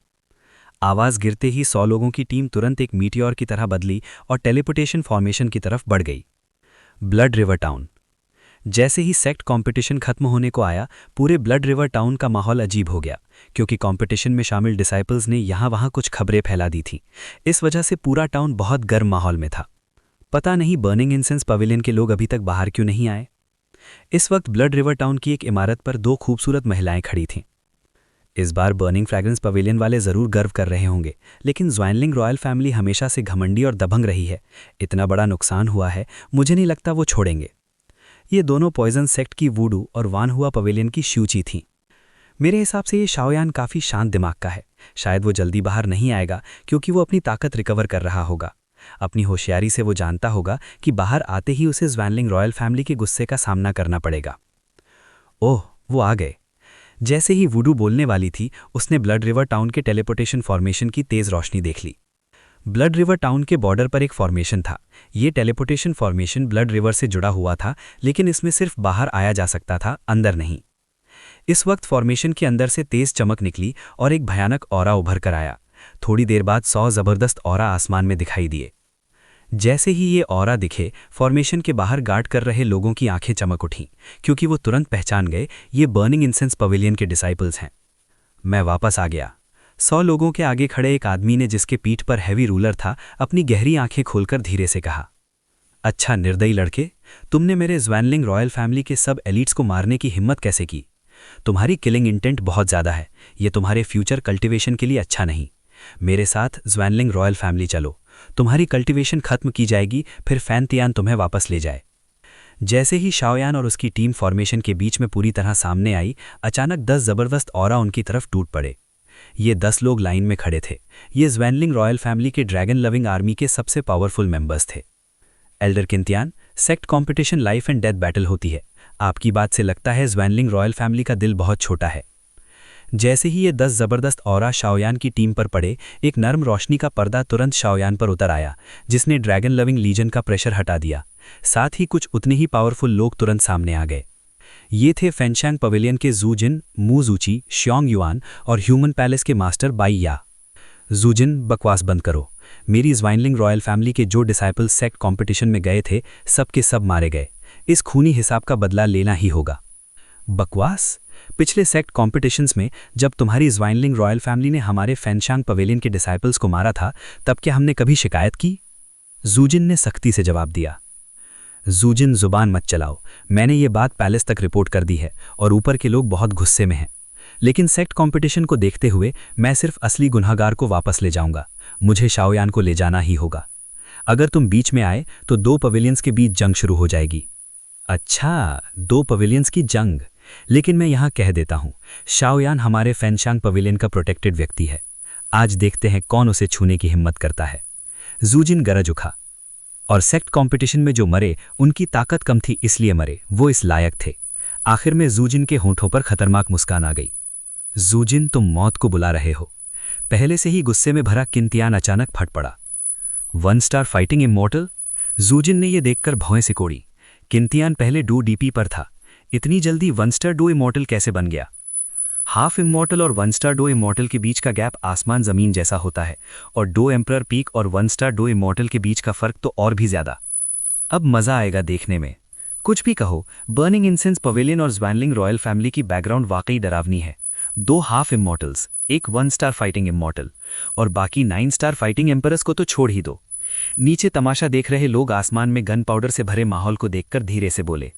आवाज़ गिरते ही 100 लोगों की टीम तुरंत एक मीटियोर की तरह बदली और टेलीपोर्टेशन फॉर्मेशन की तरफ बढ़ गई। Blood river town. जैसे ही सेक्ट कंपटीशन खत्म होने को आया, पूरे ब्लड रिवर टाउन का माहौल अजीब हो गया, क्योंकि कंपटीशन में शामिल डिसाइपल्स ने यहाँ वहाँ कुछ खबरें फैला दी थीं। इस वजह से पूरा टाउन बहुत गर्म माहौल में था। पता नहीं बर्निंग इंसेंस पवेलियन के लोग अभी तक बाहर क्यों नहीं आए। इस वक्त ब्लड रिवर टाउन की एक इमारत पर 2 खूबसूरत महिलाएं खड़ी थीं। इस बार बर्निंग फ्रैग्रेंस पवेलियन वाले ज़रूर गर्व कर रहे होंगे, लेकिन ज़्वैनलिंग रॉयल फैमिली हमेशा से घमंडी और दबंग रही है। इतना बड़ा नुकसान हुआ है, मुझे नहीं लगता वो छोड़ेंगे। ये दोनों पॉइजन सेक्ट की वूडू और वान हुआ पवेलियन की श्यूची थीं। मेरे हिसाब से ये शाओयान काफ़ी शांत दिमाग का है। शायद वो जल्दी बाहर नहीं आएगा, क्योंकि वो अपनी ताकत रिकवर कर रहा होगा। अपनी होशियारी से वो जानता होगा कि बाहर आते ही उसे ज़्वैनलिंग रॉयल फैमिली के गुस्से का सामना करना पड़ेगा। ओह, वो आ गए। जैसे ही वुडू बोलने वाली थी, उसने ब्लड रिवर टाउन के टेलीपोर्टेशन फॉर्मेशन की तेज़ रोशनी देख ली। ब्लड रिवर टाउन के बॉर्डर पर एक फॉर्मेशन था। ये टेलीपोर्टेशन फॉर्मेशन ब्लड रिवर से जुड़ा हुआ था, लेकिन इसमें सिर्फ बाहर आया जा सकता था, अंदर नहीं। इस वक्त फॉर्मेशन के अंदर से तेज चमक निकली और एक भयानक ऑरा उभर कर आया। थोड़ी देर बाद 100 ज़बरदस्त ऑरा आसमान में दिखाई दिए। जैसे ही ये ऑरा दिखे, फॉर्मेशन के बाहर गार्ड कर रहे लोगों की आंखें चमक उठीं, क्योंकि वो तुरंत पहचान गए ये बर्निंग इंसेंस पवेलियन के डिसाइपल्स हैं। मैं वापस आ गया। 100 लोगों के आगे खड़े एक आदमी ने, जिसके पीठ पर हैवी रूलर था, अपनी गहरी आंखें खोलकर धीरे से कहा, अच्छा निर्दयी लड़के, तुमने मेरे ज़्वैनलिंग रॉयल फैमिली के सब एलिट्स को मारने की हिम्मत कैसे की? तुम्हारी किलिंग इंटेंट बहुत ज़्यादा है। ये तुम्हारे फ्यूचर कल्टिवेशन के लिए अच्छा नहीं। मेरे साथ ज़्वैनलिंग रॉयल फैमिली चलो। तुम्हारी कल्टिवेशन खत्म की जाएगी, फिर फैन तियान तुम्हें वापस ले जाए। जैसे ही शाओयान और उसकी टीम फॉर्मेशन के बीच में पूरी तरह सामने आई, अचानक 10 ज़बरदस्त ऑरा उनकी तरफ टूट पड़े। ये 10 लोग लाइन में खड़े थे। ये ज़्वैनलिंग रॉयल फैमिली के ड्रैगन लविंग आर्मी के सबसे पावरफुल मेंबर्स थे। Elder Qintian, sect competition life and death battle होती है। आपकी बात से लगता है ज़्वैनलिंग रॉयल फैमिली का दिल बहुत छोटा है। जैसे ही ये 10 ज़बरदस्त ऑरा शाओयान की टीम पर पड़े, एक नर्म रोशनी का पर्दा तुरंत शाओयान पर उतर आया, जिसने ड्रैगन लविंग लीजन का प्रेशर हटा दिया। साथ ही कुछ उतने ही पावरफुल लोग तुरंत सामने आ गए। ये थे फेंशैंग पवेलियन के जूजिन, मू जूची, श्योंग युआन और ह्यूमन पैलेस के मास्टर बाई या। जूजिन, बकवास बंद करो। मेरी ज़्वैनलिंग रॉयल फैमिली के जो डिसाइपल सेक्ट कॉम्पिटिशन में गए थे, सबके सब मारे गए। इस खूनी हिसाब का बदला लेना ही होगा। बकवास? पिछले सेक्ट कॉम्पिटिशन्स में जब तुम्हारी ज़्वैनलिंग रॉयल फैमिली ने हमारे फेंशैंग पवेलियन के डिसाइपल्स को मारा था, तब क्या हमने कभी शिकायत की? जूजिन ने सख्ती से जवाब दिया। जूजिन, जुबान मत चलाओ। मैंने ये बात पैलेस तक रिपोर्ट कर दी है और ऊपर के लोग बहुत गुस्से में हैं। लेकिन सेक्ट कंपटीशन को देखते हुए मैं सिर्फ असली गुनहगार को वापस ले जाऊंगा। मुझे शाओयान को ले जाना ही होगा। अगर तुम बीच में आए तो 2 पवेलियंस के बीच जंग शुरू हो जाएगी। अच्छा, 2 पवेलियंस की जंग? लेकिन मैं यहां कह देता हूं, शाओयान हमारे फेंशैंग पवेलियन का प्रोटेक्टेड व्यक्ति है। आज देखते हैं कौन उसे छूने की हिम्मत करता है। जूजिन गरज उठा। और सेक्ट कंपटीशन में जो मरे, उनकी ताकत कम थी इसलिए मरे, वो इस लायक थे। आखिर में जूजिन के होंठों पर खतरनाक मुस्कान आ गई। जूजिन, तुम मौत को बुला रहे हो। पहले से ही गुस्से में भरा किंतियान अचानक फट पड़ा। 1 स्टार फाइटिंग इमॉर्टल? जूजिन ने यह देखकर भौएं सिकोड़ी। किंतियान पहले 2 DP पर था, इतनी जल्दी 1 स्टार 2 इमॉर्टल कैसे बन गया? हाफ इमॉर्टल और 1 स्टार डो इमॉर्टल के बीच का गैप आसमान जमीन जैसा होता है, और डो एम्परर पीक और 1 स्टार डो इमॉर्टल के बीच का फर्क तो और भी ज्यादा। अब मजा आएगा देखने में। कुछ भी कहो, बर्निंग इंसेंस पवेलियन और ज्वानलिंग रॉयल फैमिली की बैकग्राउंड वाकई डरावनी है। 2 हाफ इमॉर्टल्स, एक 1 स्टार फाइटिंग इमॉर्टल, और बाकी 9 स्टार फाइटिंग एम्परर्स को तो छोड़ ही दो। नीचे तमाशा देख रहे लोग आसमान में गन पाउडर से भरे माहौल को देखकर धीरे से बोले,